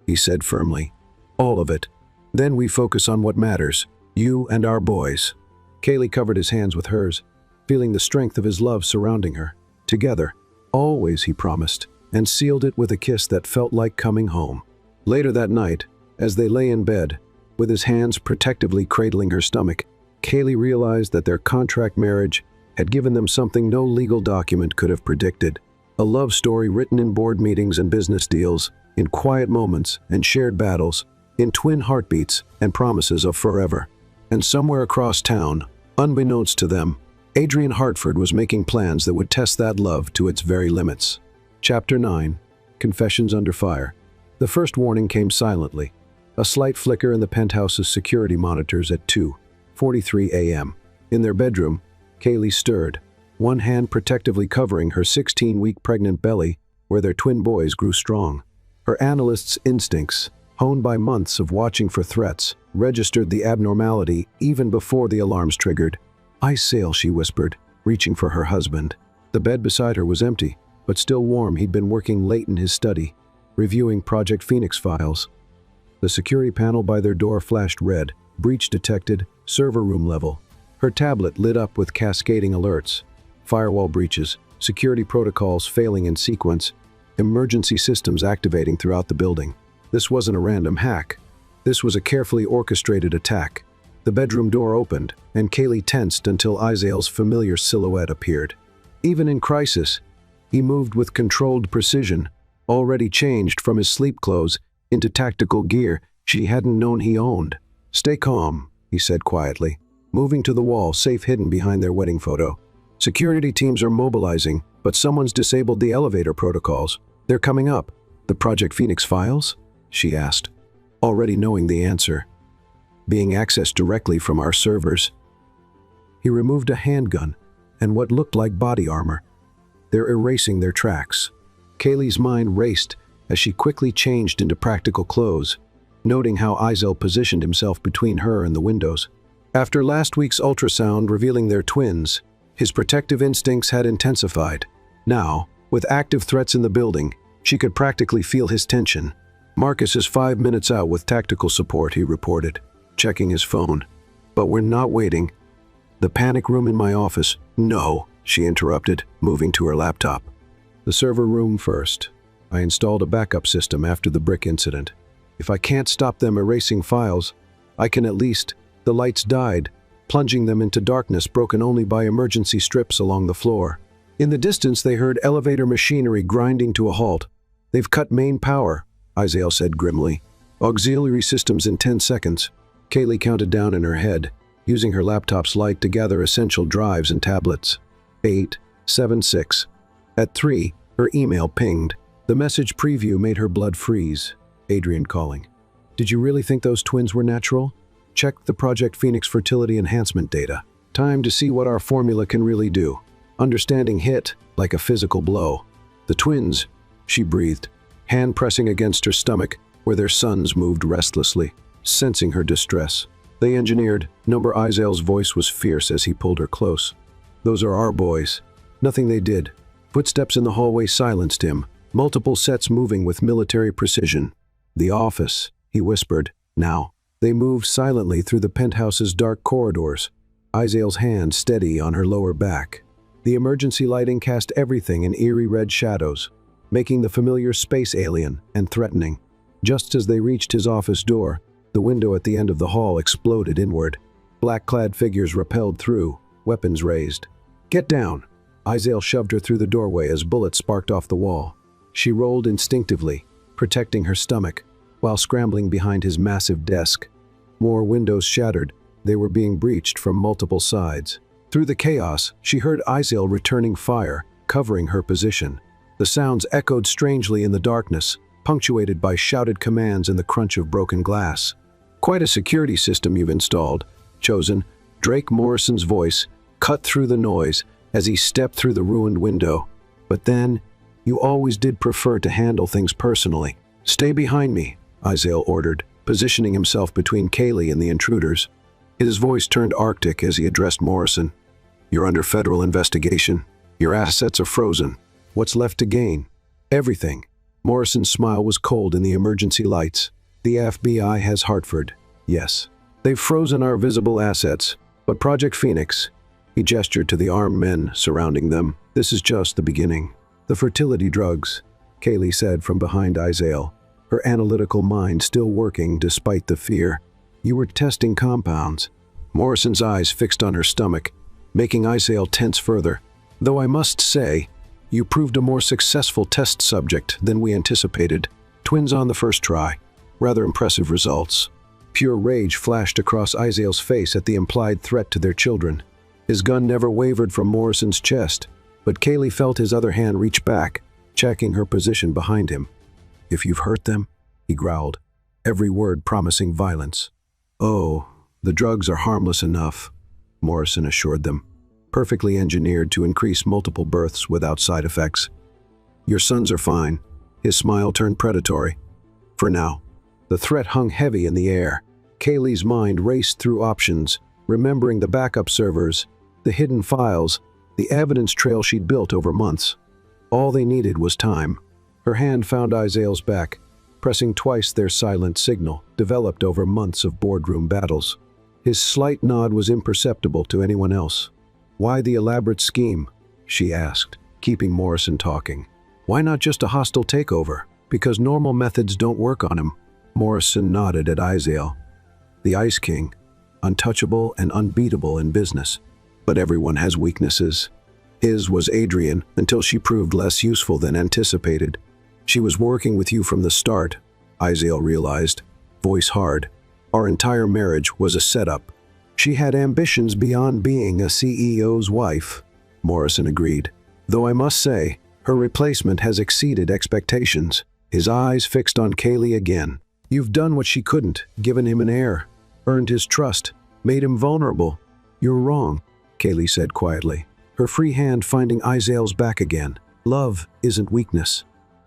he said firmly. "All of it. Then we focus on what matters, you and our boys." Kaylee covered his hands with hers, feeling the strength of his love surrounding her. Together, always, he promised, and sealed it with a kiss that felt like coming home. Later that night, as they lay in bed, with his hands protectively cradling her stomach, Kaylee realized that their contract marriage had given them something no legal document could have predicted. A love story written in board meetings and business deals, in quiet moments and shared battles, in twin heartbeats and promises of forever. And somewhere across town, unbeknownst to them, Adrian Hartford was making plans that would test that love to its very limits. Chapter 9. Confessions Under Fire. The first warning came silently, a slight flicker in the penthouse's security monitors at 2:43 a.m. In their bedroom, Kaylee stirred, one hand protectively covering her 16-week pregnant belly where their twin boys grew strong. Her analyst's instincts, honed by months of watching for threats, registered the abnormality even before the alarms triggered. "Isel," she whispered, reaching for her husband. The bed beside her was empty, but still warm. He'd been working late in his study, reviewing Project Phoenix files. The security panel by their door flashed red, breach detected, server room level. Her tablet lit up with cascading alerts. Firewall breaches, security protocols failing in sequence, emergency systems activating throughout the building. This wasn't a random hack. This was a carefully orchestrated attack. The bedroom door opened, and Kaylee tensed until Izel's familiar silhouette appeared. Even in crisis, he moved with controlled precision, already changed from his sleep clothes into tactical gear she hadn't known he owned. "Stay calm," he said quietly, moving to the wall, safe hidden behind their wedding photo. "Security teams are mobilizing, but someone's disabled the elevator protocols. They're coming up." "The Project Phoenix files?" she asked, already knowing the answer. "Being accessed directly from our servers." He removed a handgun and what looked like body armor. "They're erasing their tracks." Kaylee's mind raced as she quickly changed into practical clothes, noting how Izel positioned himself between her and the windows. After last week's ultrasound revealing their twins, his protective instincts had intensified. Now, with active threats in the building, she could practically feel his tension. "Marcus is 5 minutes out with tactical support," he reported, checking his phone. "But we're not waiting. The panic room in my office." "No," she interrupted, moving to her laptop. "The server room first. I installed a backup system after the brick incident. If I can't stop them erasing files, I can at least..." The lights died, plunging them into darkness broken only by emergency strips along the floor. In the distance, they heard elevator machinery grinding to a halt. "They've cut main power," Izel said grimly. "Auxiliary systems in 10 seconds. Kaylee counted down in her head, using her laptop's light to gather essential drives and tablets. 8, 7, 6. At 3, her email pinged. The message preview made her blood freeze. Adrian calling. "Did you really think those twins were natural? Check the Project Phoenix fertility enhancement data. Time to see what our formula can really do." Understanding hit like a physical blow. "The twins," she breathed, hand pressing against her stomach where their sons moved restlessly, sensing her distress. "They engineered." Number Izel's voice was fierce as he pulled her close. "Those are our boys. Nothing they did." Footsteps in the hallway silenced him, multiple sets moving with military precision. "The office," he whispered, "now." They moved silently through the penthouse's dark corridors, Izel's hand steady on her lower back. The emergency lighting cast everything in eerie red shadows, making the familiar space alien and threatening. Just as they reached his office door, the window at the end of the hall exploded inward. Black-clad figures rappelled through, weapons raised. "Get down!" Izel shoved her through the doorway as bullets sparked off the wall. She rolled instinctively, protecting her stomach, while scrambling behind his massive desk. More windows shattered. They were being breached from multiple sides. Through the chaos, she heard Isil returning fire, covering her position. The sounds echoed strangely in the darkness, punctuated by shouted commands and the crunch of broken glass. "Quite a security system you've installed, Chosen." Drake Morrison's voice cut through the noise as he stepped through the ruined window. "But then, you always did prefer to handle things personally." "Stay behind me," Isil ordered, positioning himself between Kaylee and the intruders. His voice turned arctic as he addressed Morrison. "You're under federal investigation. Your assets are frozen. What's left to gain?" "Everything." Morrison's smile was cold in the emergency lights. "The FBI has Hartford. Yes. They've frozen our visible assets. But Project Phoenix," he gestured to the armed men surrounding them, "this is just the beginning." "The fertility drugs," Kaylee said from behind Isil, her analytical mind still working despite the fear. "You were testing compounds." Morrison's eyes fixed on her stomach, making Isil tense further. "Though I must say, you proved a more successful test subject than we anticipated. Twins on the first try. Rather impressive results." Pure rage flashed across Isil's face at the implied threat to their children. His gun never wavered from Morrison's chest, but Kaylee felt his other hand reach back, checking her position behind him. "If you've hurt them," he growled, every word promising violence. "Oh, the drugs are harmless enough," Morrison assured them, "perfectly engineered to increase multiple births without side effects. Your sons are fine." His smile turned predatory. "For now." The threat hung heavy in the air. Kaylee's mind raced through options, remembering the backup servers, the hidden files, the evidence trail she'd built over months. All they needed was time. Her hand found Isil's back, pressing twice their silent signal, developed over months of boardroom battles. His slight nod was imperceptible to anyone else. "Why the elaborate scheme?" she asked, keeping Morrison talking. "Why not just a hostile takeover? Because normal methods don't work on him." Morrison nodded at Isil. "The Ice King, untouchable and unbeatable in business. But everyone has weaknesses. His was Adrian until she proved less useful than anticipated. She was working with you from the start," Isil realized, voice hard. "Our entire marriage was a setup." "She had ambitions beyond being a CEO's wife," Morrison agreed. "Though I must say, her replacement has exceeded expectations." His eyes fixed on Kaylee again. "You've done what she couldn't, given him an heir, earned his trust, made him vulnerable." "You're wrong," Kaylee said quietly, her free hand finding Isil's back again. "Love isn't weakness."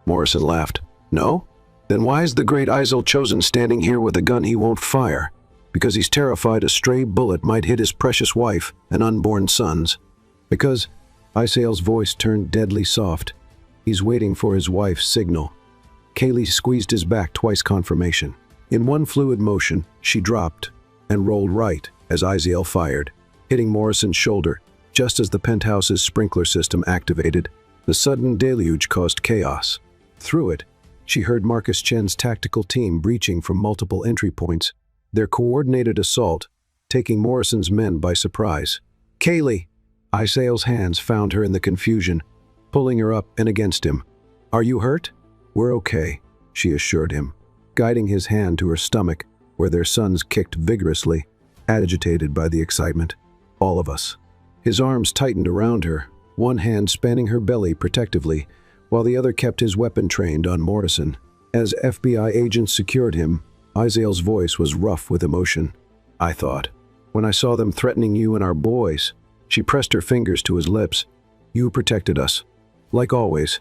Morrison laughed. "No? Then why is the great Isil Chosen standing here with a gun he won't fire? Because he's terrified a stray bullet might hit his precious wife and unborn sons." "Because," Isil's voice turned deadly soft, "he's waiting for his wife's signal." Kaylee squeezed his back twice confirmation. In one fluid motion, she dropped and rolled right as Isil fired, hitting Morrison's shoulder just as the penthouse's sprinkler system activated. The sudden deluge caused chaos. Through it, she heard Marcus Chen's tactical team breaching from multiple entry points, their coordinated assault taking Morrison's men by surprise. "Kaylee!" Isil's hands found her in the confusion, pulling her up and against him. "Are you hurt?" "We're okay," she assured him, guiding his hand to her stomach, where their sons kicked vigorously, agitated by the excitement. "All of us." His arms tightened around her, one hand spanning her belly protectively, while the other kept his weapon trained on Morrison. As FBI agents secured him, Isil's voice was rough with emotion. "I thought, when I saw them threatening you and our boys," she pressed her fingers to his lips, "you protected us. Like always."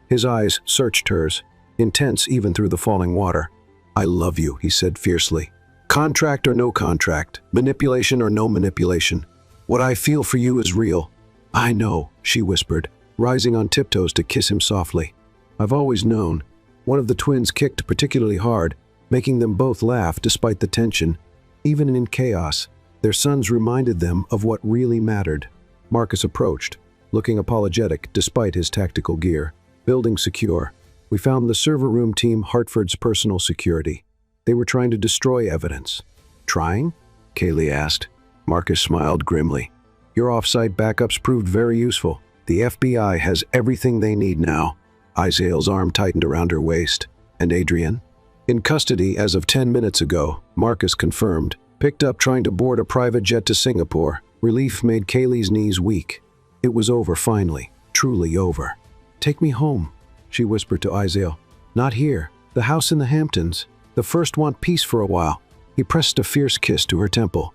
His eyes searched hers, intense even through the falling water. "I love you," he said fiercely. "Contract or no contract, manipulation or no manipulation. What I feel for you is real." "I know," she whispered, rising on tiptoes to kiss him softly. "I've always known." One of the twins kicked particularly hard, making them both laugh despite the tension. Even in chaos, their sons reminded them of what really mattered. Marcus approached, looking apologetic despite his tactical gear. "Building secure. We found the server room team Hartford's personal security. They were trying to destroy evidence." "Trying?" Kaylee asked. Marcus smiled grimly. "Your off-site backups proved very useful. The FBI has everything they need now." Isael's arm tightened around her waist. And Adrian? In custody as of 10 minutes ago, Marcus confirmed. Picked up trying to board a private jet to Singapore. Relief made Kaylee's knees weak. It was over finally. Truly over. Take me home, she whispered to Isael. Not here. The house in the Hamptons. The first want peace for a while. He pressed a fierce kiss to her temple.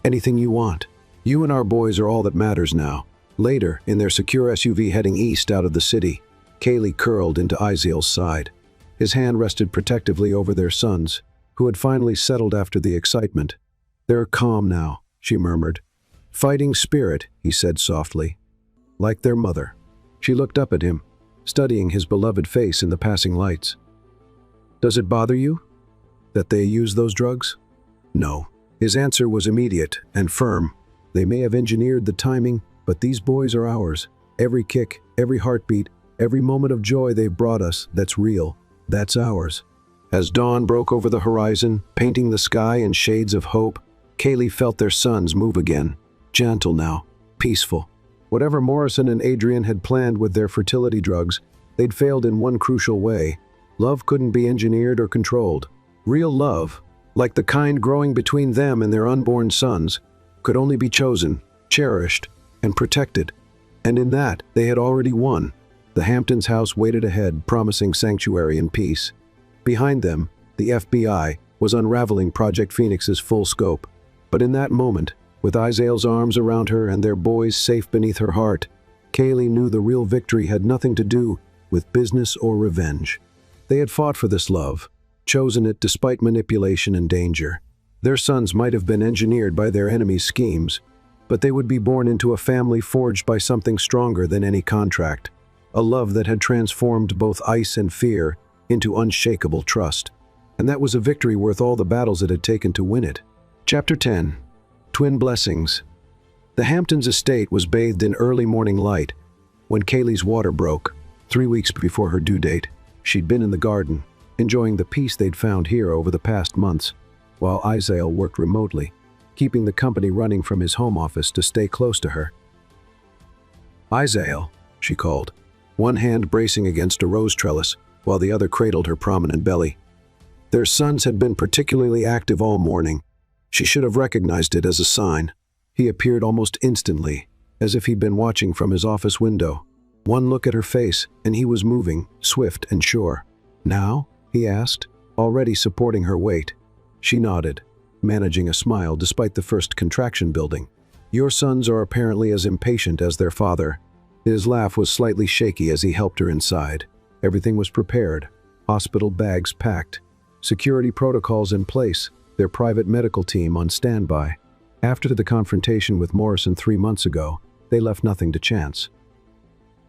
Anything you want. You and our boys are all that matters now. Later, in their secure SUV heading east out of the city, Kaylee curled into Isael's side. His hand rested protectively over their sons, who had finally settled after the excitement. They're calm now, she murmured. Fighting spirit, he said softly. Like their mother. She looked up at him, studying his beloved face in the passing lights. Does it bother you that they use those drugs? No. His answer was immediate and firm. They may have engineered the timing, but these boys are ours. Every kick, every heartbeat, every moment of joy they've brought us, that's real. That's ours. As dawn broke over the horizon, painting the sky in shades of hope, Kaylee felt their sons move again. Gentle now, peaceful. Whatever Morrison and Adrian had planned with their fertility drugs, they'd failed in one crucial way. Love couldn't be engineered or controlled. Real love, like the kind growing between them and their unborn sons, could only be chosen, cherished, and protected. And in that, they had already won. The Hamptons house waited ahead, promising sanctuary and peace. Behind them, the FBI was unraveling Project Phoenix's full scope. But in that moment, with Isael's arms around her and their boys safe beneath her heart, Kaylee knew the real victory had nothing to do with business or revenge. They had fought for this love, chosen it despite manipulation and danger. Their sons might have been engineered by their enemies' schemes, but they would be born into a family forged by something stronger than any contract. A love that had transformed both ice and fear into unshakable trust. And that was a victory worth all the battles it had taken to win it. Chapter 10. Twin Blessings. The Hamptons estate was bathed in early morning light when Kaylee's water broke. 3 weeks before her due date, she'd been in the garden, enjoying the peace they'd found here over the past months, while Isael worked remotely, keeping the company running from his home office to stay close to her. Isael, she called, one hand bracing against a rose trellis, while the other cradled her prominent belly. Their sons had been particularly active all morning. She should have recognized it as a sign. He appeared almost instantly, as if he'd been watching from his office window. One look at her face, and he was moving, swift and sure. Now? He asked, already supporting her weight. She nodded, managing a smile despite the first contraction building. Your sons are apparently as impatient as their father. His laugh was slightly shaky as he helped her inside. Everything was prepared. Hospital bags packed. Security protocols in place. Their private medical team on standby. After the confrontation with Morrison 3 months ago, they left nothing to chance.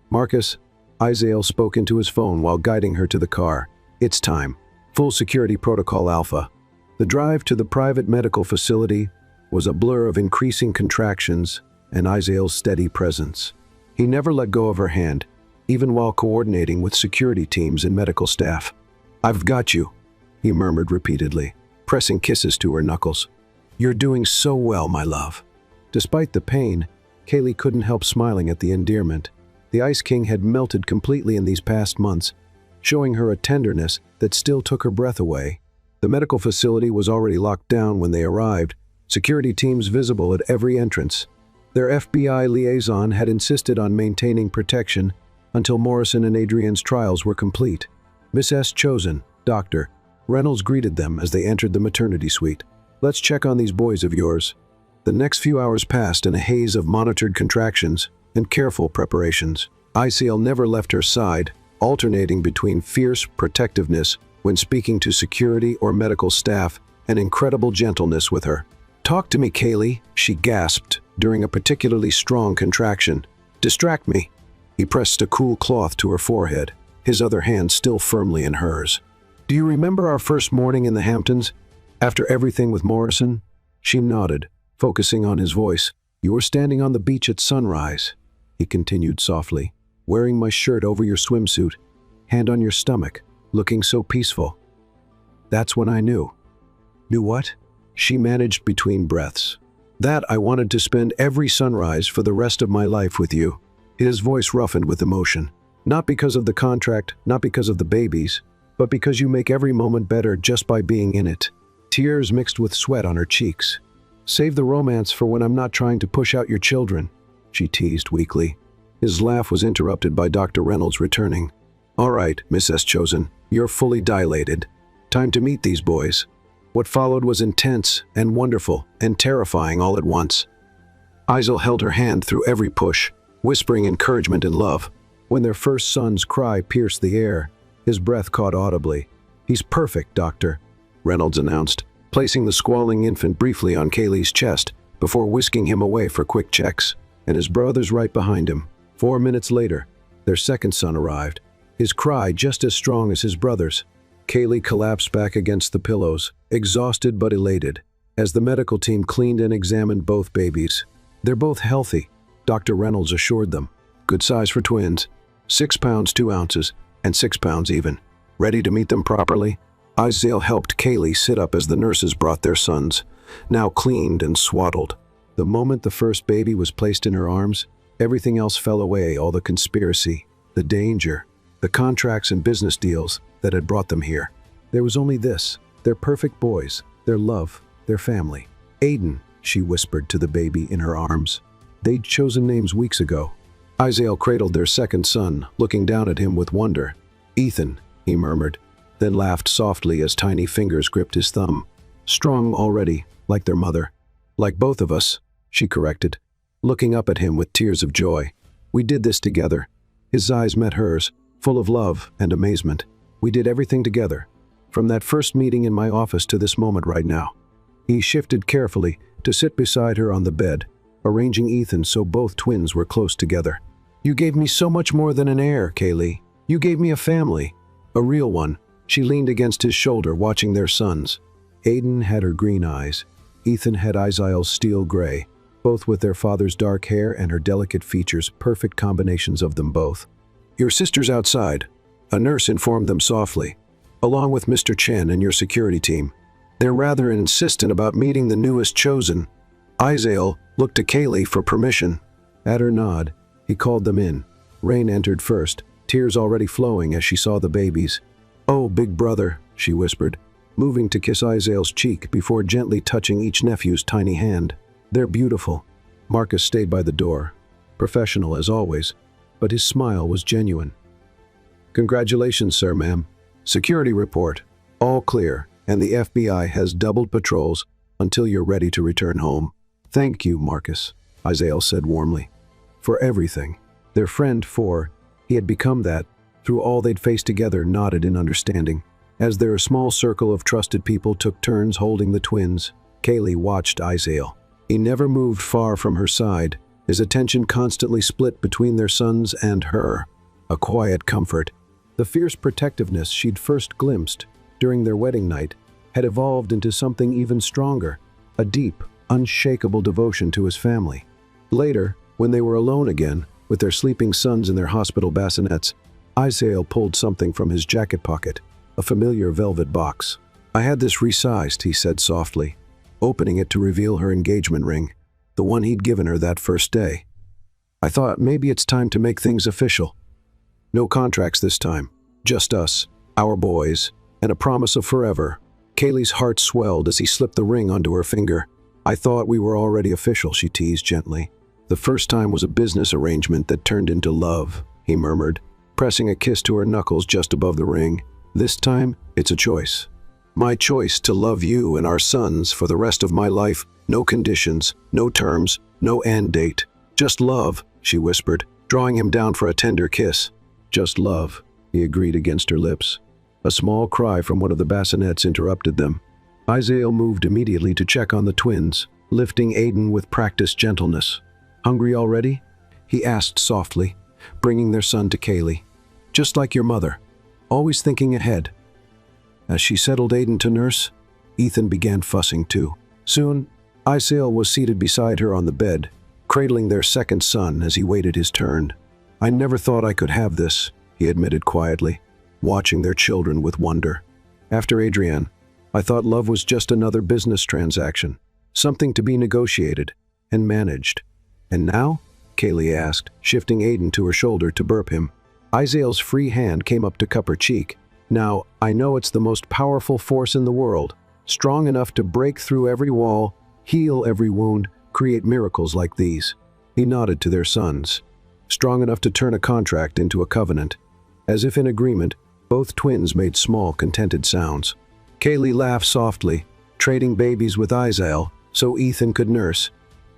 Marcus, Isael spoke into his phone while guiding her to the car. It's time. Full security protocol alpha. The drive to the private medical facility was a blur of increasing contractions and Isael's steady presence. He never let go of her hand, even while coordinating with security teams and medical staff. I've got you, he murmured repeatedly, pressing kisses to her knuckles. You're doing so well, my love. Despite the pain, Kaylee couldn't help smiling at the endearment. The Ice King had melted completely in these past months, showing her a tenderness that still took her breath away. The medical facility was already locked down when they arrived, security teams visible at every entrance. Their FBI liaison had insisted on maintaining protection until Morrison and Adrian's trials were complete. Miss S. chosen, Dr. Reynolds greeted them as they entered the maternity suite. Let's check on these boys of yours. The next few hours passed in a haze of monitored contractions and careful preparations. Isael never left her side, alternating between fierce protectiveness when speaking to security or medical staff and incredible gentleness with her. Talk to me, Kaylee, she gasped during a particularly strong contraction. Distract me. He pressed a cool cloth to her forehead, his other hand still firmly in hers. Do you remember our first morning in the Hamptons? After everything with Morrison? She nodded, focusing on his voice. You were standing on the beach at sunrise, he continued softly, wearing my shirt over your swimsuit, hand on your stomach, looking so peaceful. That's when I knew. Knew what? She managed between breaths. That I wanted to spend every sunrise for the rest of my life with you. His voice roughened with emotion. Not because of the contract, not because of the babies, but because you make every moment better just by being in it. Tears mixed with sweat on her cheeks. Save the romance for when I'm not trying to push out your children, she teased weakly. His laugh was interrupted by Dr. Reynolds returning. All right, Mrs. Chosen, you're fully dilated. Time to meet these boys. What followed was intense and wonderful and terrifying all at once. Isel held her hand through every push, whispering encouragement and love. When their first son's cry pierced the air, his breath caught audibly. He's perfect, Doctor, Reynolds announced, placing the squalling infant briefly on Kaylee's chest before whisking him away for quick checks, and his brothers right behind him. 4 minutes later, their second son arrived, his cry just as strong as his brother's. Kaylee collapsed back against the pillows, exhausted but elated, as the medical team cleaned and examined both babies. They're both healthy, Dr. Reynolds assured them. Good size for twins, 6 pounds 2 ounces, and 6 pounds even. Ready to meet them properly? Isel helped Kaylee sit up as the nurses brought their sons, now cleaned and swaddled. The moment the first baby was placed in her arms, everything else fell away, all the conspiracy, the danger, the contracts and business deals that had brought them here. There was only this, their perfect boys, their love, their family. Aiden, she whispered to the baby in her arms. They'd chosen names weeks ago. Isel cradled their second son, looking down at him with wonder. Ethan, he murmured, then laughed softly as tiny fingers gripped his thumb. Strong already, like their mother. Like both of us, she corrected, looking up at him with tears of joy. We did this together. His eyes met hers, full of love and amazement. We did everything together, from that first meeting in my office to this moment right now. He shifted carefully to sit beside her on the bed, arranging Ethan so both twins were close together. You gave me so much more than an heir, Kaylee. You gave me a family, a real one. She leaned against his shoulder, watching their sons. Aiden had her green eyes. Ethan had Isel's steel gray, both with their father's dark hair and her delicate features, perfect combinations of them both. Your sister's outside, a nurse informed them softly, along with Mr. Chen and your security team. They're rather insistent about meeting the newest chosen. Isel looked to Kaylee for permission. At her nod, he called them in. Rain entered first, tears already flowing as she saw the babies. Oh, big brother, she whispered, moving to kiss Isel's cheek before gently touching each nephew's tiny hand. They're beautiful. Marcus stayed by the door, professional as always, but his smile was genuine. Congratulations, sir, ma'am. Security report. All clear, and the FBI has doubled patrols until you're ready to return home. Thank you, Marcus, Isel said warmly. For everything. Their friend, he had become that, through all they'd faced together, nodded in understanding. As their small circle of trusted people took turns holding the twins, Kaylee watched Isel. He never moved far from her side, his attention constantly split between their sons and her. A quiet comfort. The fierce protectiveness she'd first glimpsed during their wedding night had evolved into something even stronger, a deep, unshakable devotion to his family. Later, when they were alone again, with their sleeping sons in their hospital bassinets, Isel pulled something from his jacket pocket, a familiar velvet box. I had this resized, he said softly, opening it to reveal her engagement ring, the one he'd given her that first day. I thought maybe it's time to make things official. No contracts this time, just us, our boys, and a promise of forever. Kaylee's heart swelled as he slipped the ring onto her finger. I thought we were already official, she teased gently. The first time was a business arrangement that turned into love, he murmured, pressing a kiss to her knuckles just above the ring. This time, it's a choice. My choice to love you and our sons for the rest of my life. No conditions, no terms, no end date. Just love, she whispered, drawing him down for a tender kiss. Just love, he agreed against her lips. A small cry from one of the bassinets interrupted them. Isel moved immediately to check on the twins, lifting Aiden with practiced gentleness. Hungry already? He asked softly, bringing their son to Kaylee. Just like your mother, always thinking ahead. As she settled Aiden to nurse, Ethan began fussing too. Soon, Isel was seated beside her on the bed, cradling their second son as he waited his turn. I never thought I could have this, he admitted quietly, watching their children with wonder. After Adrienne, I thought love was just another business transaction, something to be negotiated and managed. And now? Kaylee asked, shifting Aiden to her shoulder to burp him. Isael's free hand came up to cup her cheek. "Now, I know it's the most powerful force in the world, strong enough to break through every wall, heal every wound, create miracles like these." He nodded to their sons. "Strong enough to turn a contract into a covenant." As if in agreement, both twins made small, contented sounds. Kaylee laughed softly, trading babies with Isael so Ethan could nurse.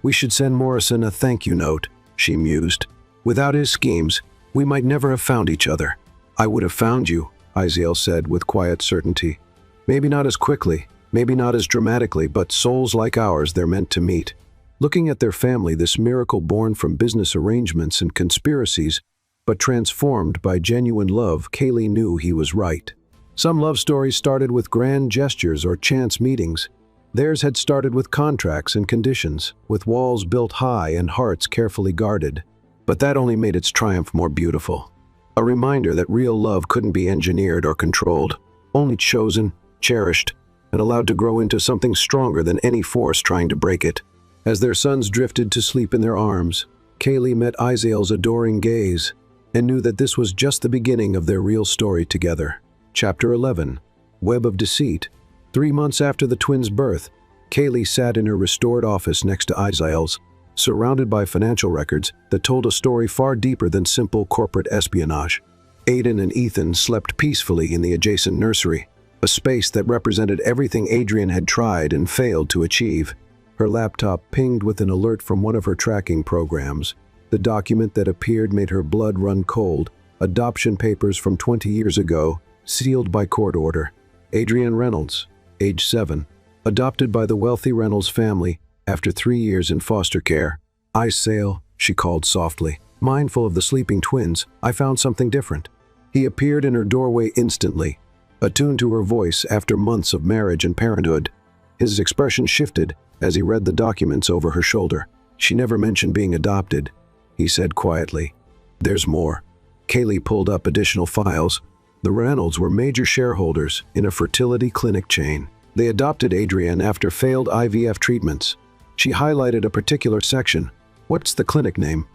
"We should send Morrison a thank you note," she mused. "Without his schemes, we might never have found each other." "I would have found you," Isael said with quiet certainty. "Maybe not as quickly, maybe not as dramatically, but souls like ours, they're meant to meet." Looking at their family, this miracle born from business arrangements and conspiracies, but transformed by genuine love, Kaylee knew he was right. Some love stories started with grand gestures or chance meetings. Theirs had started with contracts and conditions, with walls built high and hearts carefully guarded. But that only made its triumph more beautiful. A reminder that real love couldn't be engineered or controlled, only chosen, cherished, and allowed to grow into something stronger than any force trying to break it. As their sons drifted to sleep in their arms, Kaylee met Isael's adoring gaze and knew that this was just the beginning of their real story together. Chapter 11. Web of Deceit. 3 months after the twins' birth, Kaylee sat in her restored office next to Isael's, surrounded by financial records that told a story far deeper than simple corporate espionage. Aiden and Ethan slept peacefully in the adjacent nursery, a space that represented everything Adrian had tried and failed to achieve. Her laptop pinged with an alert from one of her tracking programs. The document that appeared made her blood run cold. Adoption papers from 20 years ago, sealed by court order. Adrian Reynolds, age 7, adopted by the wealthy Reynolds family after 3 years in foster care. "Isael," she called softly. Mindful of the sleeping twins, I found something different. He appeared in her doorway instantly, attuned to her voice after months of marriage and parenthood. His expression shifted as he read the documents over her shoulder. "She never mentioned being adopted," he said quietly. "There's more." Kaylee pulled up additional files. The Reynolds were major shareholders in a fertility clinic chain. They adopted Adrian after failed IVF treatments. She highlighted a particular section. "What's the clinic name?"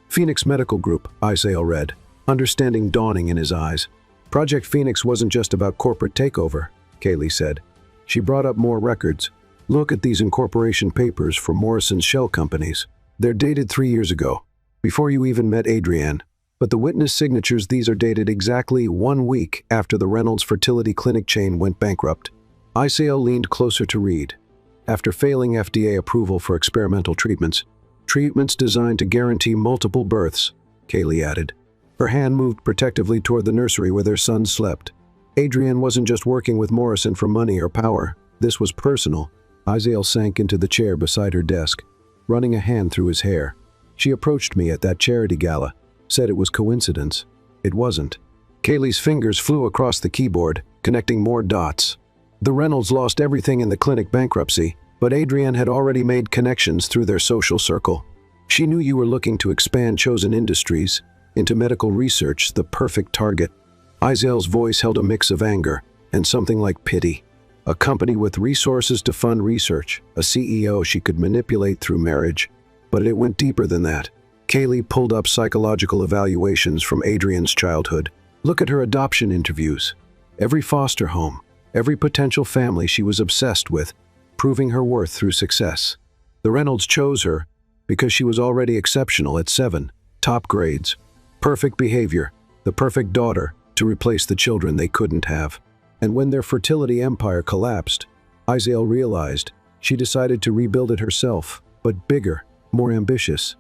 "Phoenix Medical Group," Isael read, understanding dawning in his eyes. "Project Phoenix wasn't just about corporate takeover," Kaylee said. She brought up more records. "Look at these incorporation papers for Morrison's shell companies. They're dated 3 years ago, before you even met Adrian. But the witness signatures, these are dated exactly 1 week after the Reynolds fertility clinic chain went bankrupt." Isael leaned closer to read. "After failing FDA approval for experimental treatments designed to guarantee multiple births," Kaylee added. Her hand moved protectively toward the nursery where their sons slept. Adrian wasn't just working with Morrison for money or power. This was personal. Isael sank into the chair beside her desk, running a hand through his hair. "She approached me at that charity gala, said it was coincidence. It wasn't." Kaylee's fingers flew across the keyboard, connecting more dots. The Reynolds lost everything in the clinic bankruptcy, but Adrian had already made connections through their social circle. "She knew you were looking to expand chosen industries into medical research, the perfect target." Isael's voice held a mix of anger and something like pity. A company with resources to fund research, a CEO she could manipulate through marriage. But it went deeper than that. Kaylee pulled up psychological evaluations from Adrian's childhood. Look at her adoption interviews. Every foster home, every potential family she was obsessed with, proving her worth through success. The Reynolds chose her because she was already exceptional at 7, top grades, perfect behavior, the perfect daughter to replace the children they couldn't have. And when their fertility empire collapsed, Isael realized she decided to rebuild it herself, but bigger, more ambitious.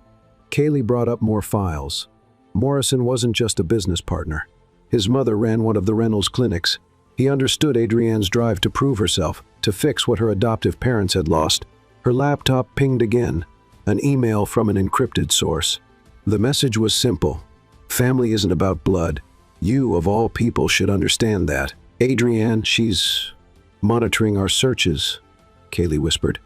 Kaylee brought up more files. Morrison wasn't just a business partner. His mother ran one of the Reynolds clinics. He understood Adrian's drive to prove herself, to fix what her adoptive parents had lost. Her laptop pinged again, an email from an encrypted source. The message was simple. "Family isn't about blood. You, of all people, should understand that. Adrian, she's monitoring our searches," Kaylee whispered.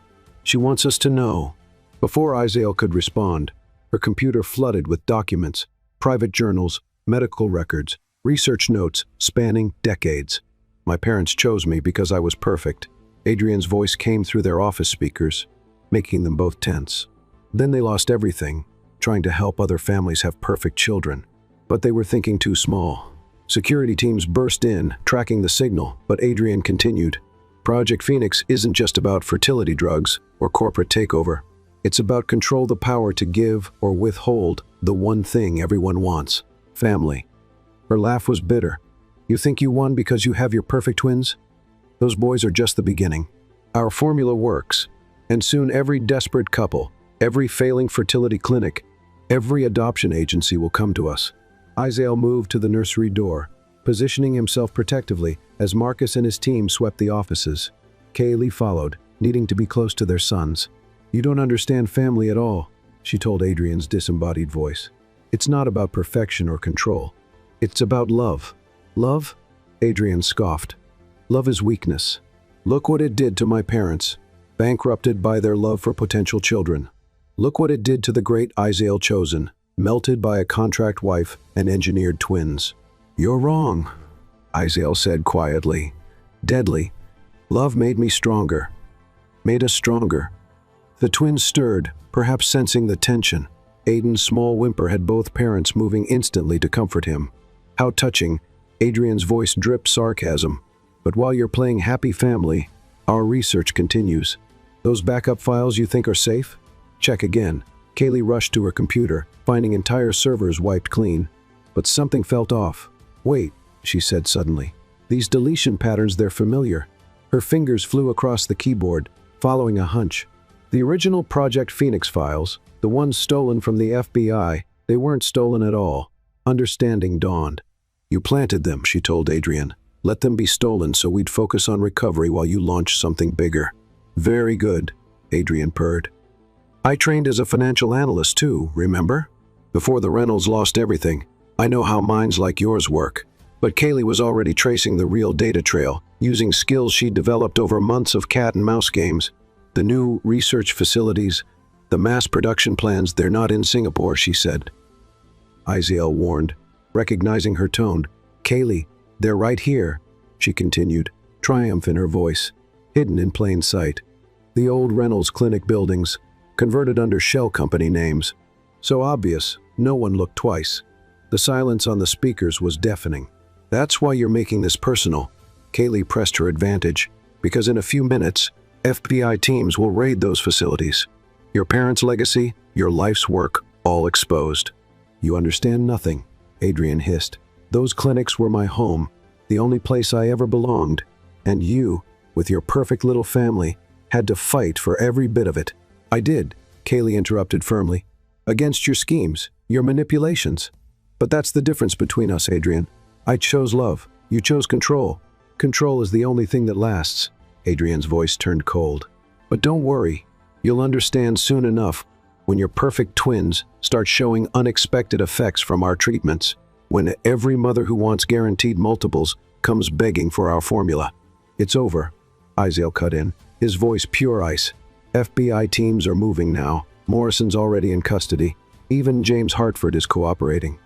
"She wants us to know." Before Isael could respond, her computer flooded with documents, private journals, medical records, research notes spanning decades. "My parents chose me because I was perfect." Adrian's voice came through their office speakers, making them both tense. "Then they lost everything, trying to help other families have perfect children. But they were thinking too small. Security teams burst in, tracking the signal, but Adrian continued. Project Phoenix isn't just about fertility drugs or corporate takeover. It's about control, the power to give or withhold the one thing everyone wants: family. Her laugh was bitter. You think you won because you have your perfect twins? Those boys are just the beginning. Our formula works, and soon every desperate couple, every failing fertility clinic, every adoption agency will come to us. Isaiah moved to the nursery door, positioning himself protectively as Marcus and his team swept the offices. Kaylee followed, needing to be close to their sons. You don't understand family at all, she told Adrian's disembodied voice. It's not about perfection or control. It's about love. Love? Adrian scoffed. Love is weakness. Look what it did to my parents, bankrupted by their love for potential children. Look what it did to the great Isaiah chosen, melted by a contract wife and engineered twins. You're wrong, Isaiah said quietly, deadly. Love made me stronger, made us stronger. The twins stirred, perhaps sensing the tension. Aiden's small whimper had both parents moving instantly to comfort him. How touching, Adrian's voice dripped sarcasm. But while you're playing happy family, our research continues. Those backup files you think are safe? Check again. Kaylee rushed to her computer, finding entire servers wiped clean. But something felt off. Wait, she said suddenly. These deletion patterns, they're familiar. Her fingers flew across the keyboard, following a hunch. The original Project Phoenix files, the ones stolen from the FBI, they weren't stolen at all. Understanding dawned. You planted them, she told Adrian. Let them be stolen so we'd focus on recovery while you launch something bigger. Very good, Adrian purred. I trained as a financial analyst too, remember? Before the Reynolds lost everything, I know how minds like yours work. But Kaylee was already tracing the real data trail, using skills she'd developed over months of cat and mouse games. The new research facilities, the mass production plans, they're not in Singapore, she said. Isaiah warned, recognizing her tone. Kaylee, they're right here, she continued, triumph in her voice, hidden in plain sight. The old Reynolds Clinic buildings, converted under shell company names. So obvious, no one looked twice. The silence on the speakers was deafening. That's why you're making this personal. Kaylee pressed her advantage, because in a few minutes, FBI teams will raid those facilities. Your parents' legacy, your life's work, all exposed. You understand nothing, Adrian hissed. Those clinics were my home, the only place I ever belonged. And you, with your perfect little family, had to fight for every bit of it. I did, Kaylee interrupted firmly. Against your schemes, your manipulations. But that's the difference between us, Adrian. I chose love. You chose control. Control is the only thing that lasts. Adrian's voice turned cold. But don't worry. You'll understand soon enough when your perfect twins start showing unexpected effects from our treatments. When every mother who wants guaranteed multiples comes begging for our formula. It's over, Isaiah cut in, his voice pure ice. FBI teams are moving now. Morrison's already in custody. Even James Hartford is cooperating.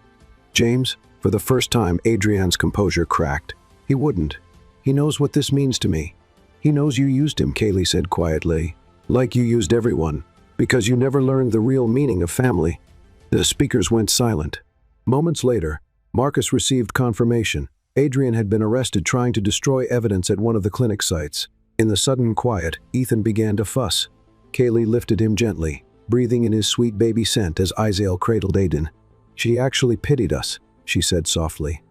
James? For the first time, Adrian's composure cracked. He wouldn't. He knows what this means to me. He knows you used him, Kaylee said quietly. Like you used everyone. Because you never learned the real meaning of family. The speakers went silent. Moments later, Marcus received confirmation. Adrian had been arrested trying to destroy evidence at one of the clinic sites. In the sudden quiet, Ethan began to fuss. Kaylee lifted him gently, breathing in his sweet baby scent as Isaiah cradled Aiden. She actually pitied us, she said softly.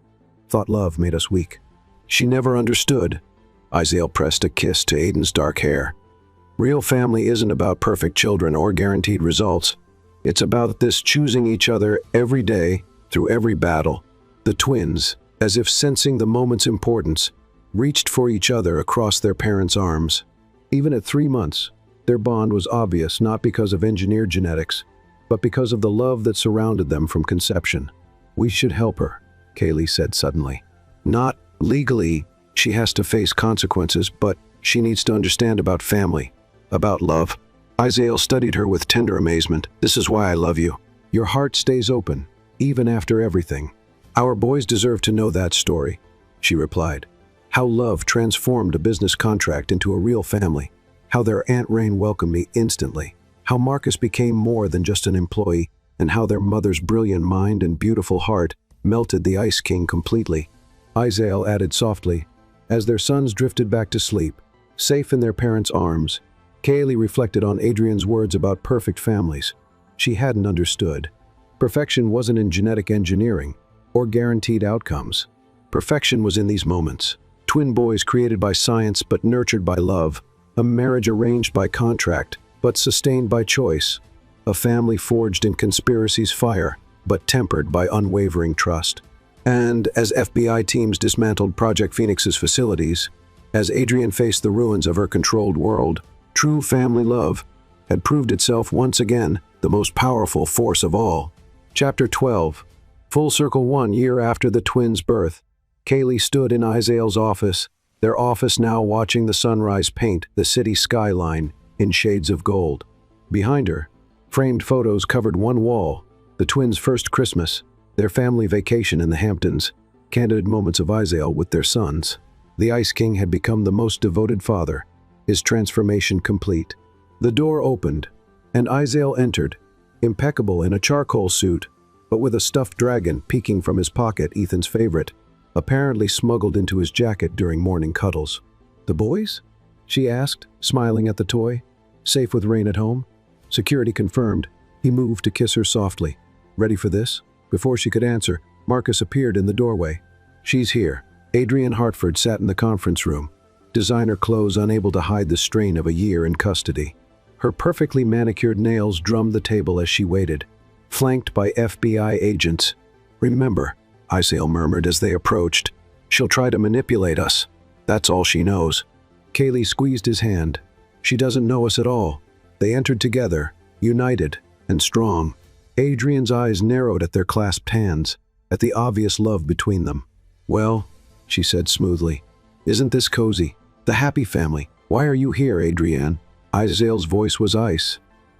Thought love made us weak. She never understood. Isaiah pressed a kiss to Aiden's dark hair. Real family isn't about perfect children or guaranteed results. It's about this choosing each other every day, through every battle. The twins, as if sensing the moment's importance, reached for each other across their parents' arms. Even at 3 months, their bond was obvious not because of engineered genetics, but because of the love that surrounded them from conception. We should help her, Kaylee said suddenly. Not legally, she has to face consequences, but she needs to understand about family, about love. Isaiah studied her with tender amazement. This is why I love you. Your heart stays open, even after everything. Our boys deserve to know that story, she replied. How love transformed a business contract into a real family. How their Aunt Rain welcomed me instantly. How Marcus became more than just an employee, and how their mother's brilliant mind and beautiful heart melted the Ice King completely. Isael added softly, as their sons drifted back to sleep, safe in their parents' arms. Kaylee reflected on Adrian's words about perfect families. She hadn't understood. Perfection wasn't in genetic engineering or guaranteed outcomes. Perfection was in these moments. Twin boys created by science but nurtured by love. A marriage arranged by contract but sustained by choice. A family forged in conspiracy's fire but tempered by unwavering trust. And as FBI teams dismantled Project Phoenix's facilities, as Adrian faced the ruins of her controlled world, true family love had proved itself once again the most powerful force of all. Chapter 12. Full circle 1 year after the twins' birth. Kaylee stood in Isael's office, their office now watching the sunrise paint the city skyline in shades of gold. Behind her, framed photos covered one wall, the twins' first Christmas, their family vacation in the Hamptons, candid moments of Isael with their sons. The Ice King had become the most devoted father, his transformation complete. The door opened, and Isael entered, impeccable in a charcoal suit, but with a stuffed dragon peeking from his pocket, Ethan's favorite, apparently smuggled into his jacket during morning cuddles. "The boys?" she asked, smiling at the toy. "Safe with Rain at home?" Security confirmed. He moved to kiss her softly. "Ready for this?" Before she could answer, Marcus appeared in the doorway. "She's here." Adrian Hartford sat in the conference room, designer clothes unable to hide the strain of a year in custody. Her perfectly manicured nails drummed the table as she waited, flanked by FBI agents. "Remember," Isael murmured as they approached, "she'll try to manipulate us. That's all she knows." Kaylee squeezed his hand. "She doesn't know us at all." They entered together, united and strong. Adrian's eyes narrowed at their clasped hands, at the obvious love between them. "Well," she said smoothly, "isn't this cozy? The happy family. Why are you here, Adrian?" Isael's voice was ice.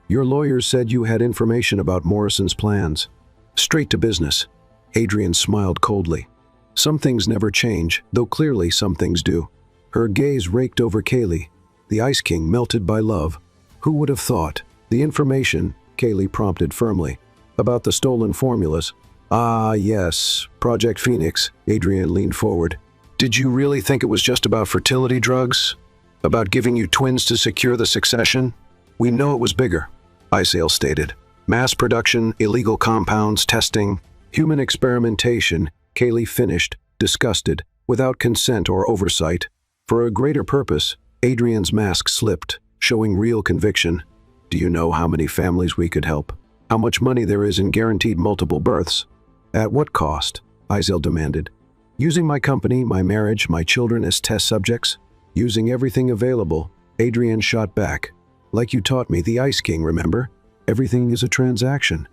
"Your lawyers said you had information about Morrison's plans." "Straight to business." Adrian smiled coldly. "Some things never change, though clearly some things do." Her gaze raked over Kaylee, the Ice King melted by love. "Who would have thought?" "The information," Kaylee prompted firmly, "about the stolen formulas." "Ah, yes, Project Phoenix," Adrian leaned forward. "Did you really think it was just about fertility drugs? About giving you twins to secure the succession?" "We know it was bigger," Isael stated. "Mass production, illegal compounds, testing, human experimentation," Kaylee finished, disgusted, "without consent or oversight. For a greater purpose." Adrian's mask slipped, showing real conviction. "Do you know how many families we could help? How much money there is in guaranteed multiple births?" "At what cost?" Isael demanded. "Using my company, my marriage, my children as test subjects?" "Using everything available," Adrian shot back. "Like you taught me, the Ice King, remember? Everything is a transaction.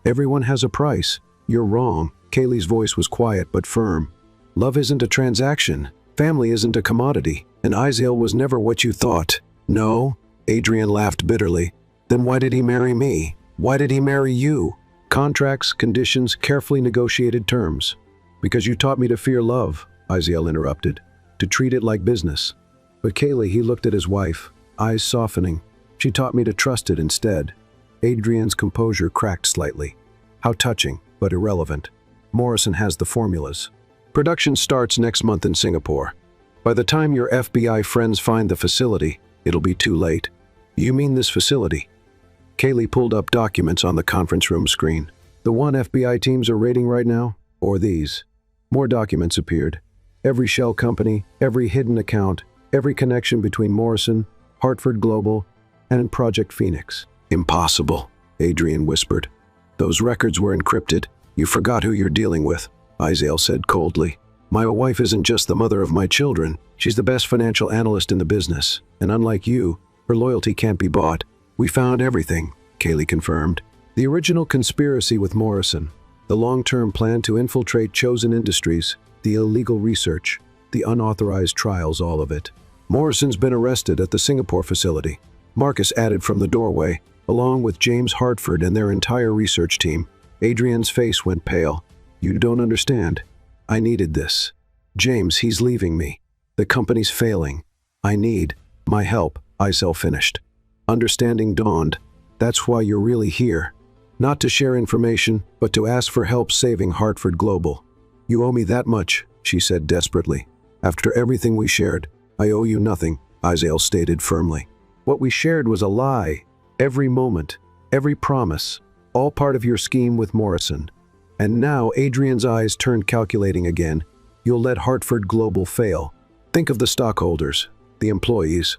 Everyone has a price." "You're wrong." Kaylee's voice was quiet but firm. "Love isn't a transaction. Family isn't a commodity. And Isael was never what you thought." "No?" Adrian laughed bitterly. "Then why did he marry me? Why did he marry you?" "Contracts, conditions, carefully negotiated terms." "Because you taught me to fear love," Isael interrupted, "to treat it like business." But Kaylee, he looked at his wife, eyes softening. "She taught me to trust it instead." Adrian's composure cracked slightly. "How touching, but irrelevant. Morrison has the formulas. Production starts next month in Singapore. By the time your FBI friends find the facility, it'll be too late." "You mean this facility?" Kaylee pulled up documents on the conference room screen. "The one FBI teams are raiding right now? Or these?" More documents appeared. Every shell company, every hidden account, every connection between Morrison, Hartford Global, and Project Phoenix. "Impossible," Adrian whispered. "Those records were encrypted. You forgot who you're dealing with," Isael said coldly. "My wife isn't just the mother of my children. She's the best financial analyst in the business. And unlike you, her loyalty can't be bought." "We found everything," Kaylee confirmed. "The original conspiracy with Morrison, the long-term plan to infiltrate chosen industries, the illegal research, the unauthorized trials, all of it. Morrison's been arrested at the Singapore facility," Marcus added from the doorway, along with James Hartford and their entire research team. Adrian's face went pale. "You don't understand. I needed this. James, he's leaving me. The company's failing. I need my help," Isael finished. Understanding dawned. "That's why you're really here." Not to share information, but to ask for help saving Hartford Global. You owe me that much, she said desperately. After everything we shared, I owe you nothing, Isael stated firmly. What we shared was a lie. Every moment, every promise, all part of your scheme with Morrison. And now Adrian's eyes turned calculating again. You'll let Hartford Global fail. Think of the stockholders, the employees.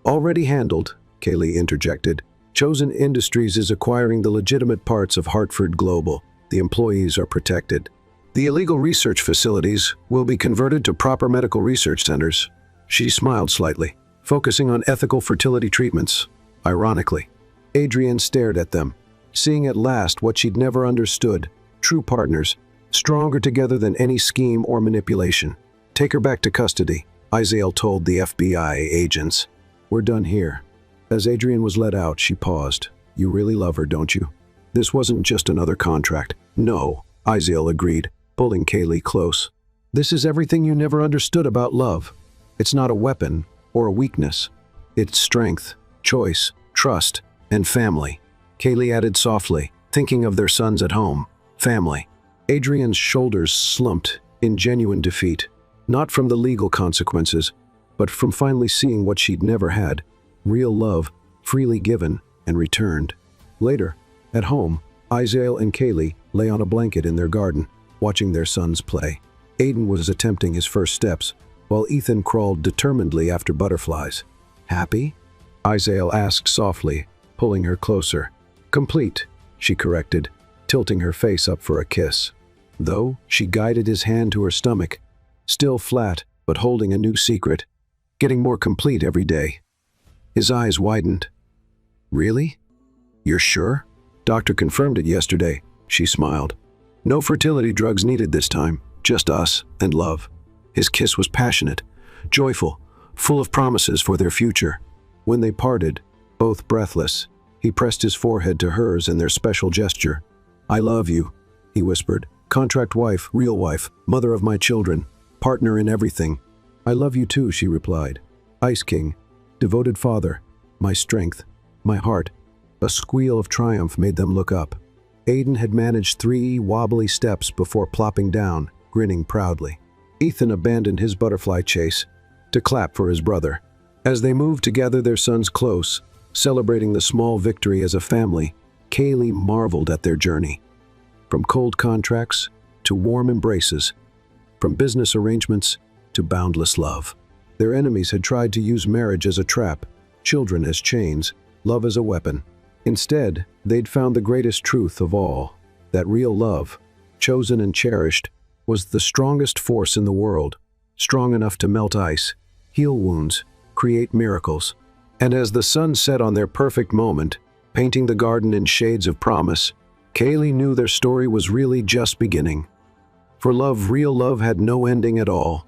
Already handled, Kaylee interjected. Chosen Industries is acquiring the legitimate parts of Hartford Global. The employees are protected. The illegal research facilities will be converted to proper medical research centers. She smiled slightly, focusing on ethical fertility treatments. Ironically, Adrian stared at them, seeing at last what she'd never understood. True partners, stronger together than any scheme or manipulation. Take her back to custody, Isael told the FBI agents. We're done here. As Adrian was let out, she paused. You really love her, don't you? This wasn't just another contract. No, Isael agreed, pulling Kaylee close. This is everything you never understood about love. It's not a weapon or a weakness. It's strength, choice, trust, and family. Kaylee added softly, thinking of their sons at home. Family. Adrian's shoulders slumped in genuine defeat, not from the legal consequences, but from finally seeing what she'd never had. Real love, freely given and returned. Later, at home, Isael and Kaylee lay on a blanket in their garden, watching their sons play. Aiden was attempting his first steps, while Ethan crawled determinedly after butterflies. Happy? Isael asked softly, pulling her closer. Complete, she corrected, tilting her face up for a kiss. Though, she guided his hand to her stomach, still flat, but holding a new secret, getting more complete every day. His eyes widened. Really? You're sure? Doctor confirmed it yesterday, she smiled. No fertility drugs needed this time, just us and love. His kiss was passionate, joyful, full of promises for their future. When they parted, both breathless, he pressed his forehead to hers in their special gesture. I love you, he whispered. Contract wife, real wife, mother of my children, partner in everything. I love you too, she replied. Ice King, devoted father, my strength, my heart. A squeal of triumph made them look up. Aiden had managed 3 wobbly steps before plopping down, grinning proudly. Ethan abandoned his butterfly chase to clap for his brother. As they moved to gather their sons close, celebrating the small victory as a family, Kaylee marveled at their journey. From cold contracts to warm embraces, from business arrangements to boundless love. Their enemies had tried to use marriage as a trap, children as chains, love as a weapon. Instead, they'd found the greatest truth of all, that real love, chosen and cherished, was the strongest force in the world, strong enough to melt ice, heal wounds, create miracles. And as the sun set on their perfect moment, painting the garden in shades of promise, Kaylee knew their story was really just beginning. For love, real love had no ending at all.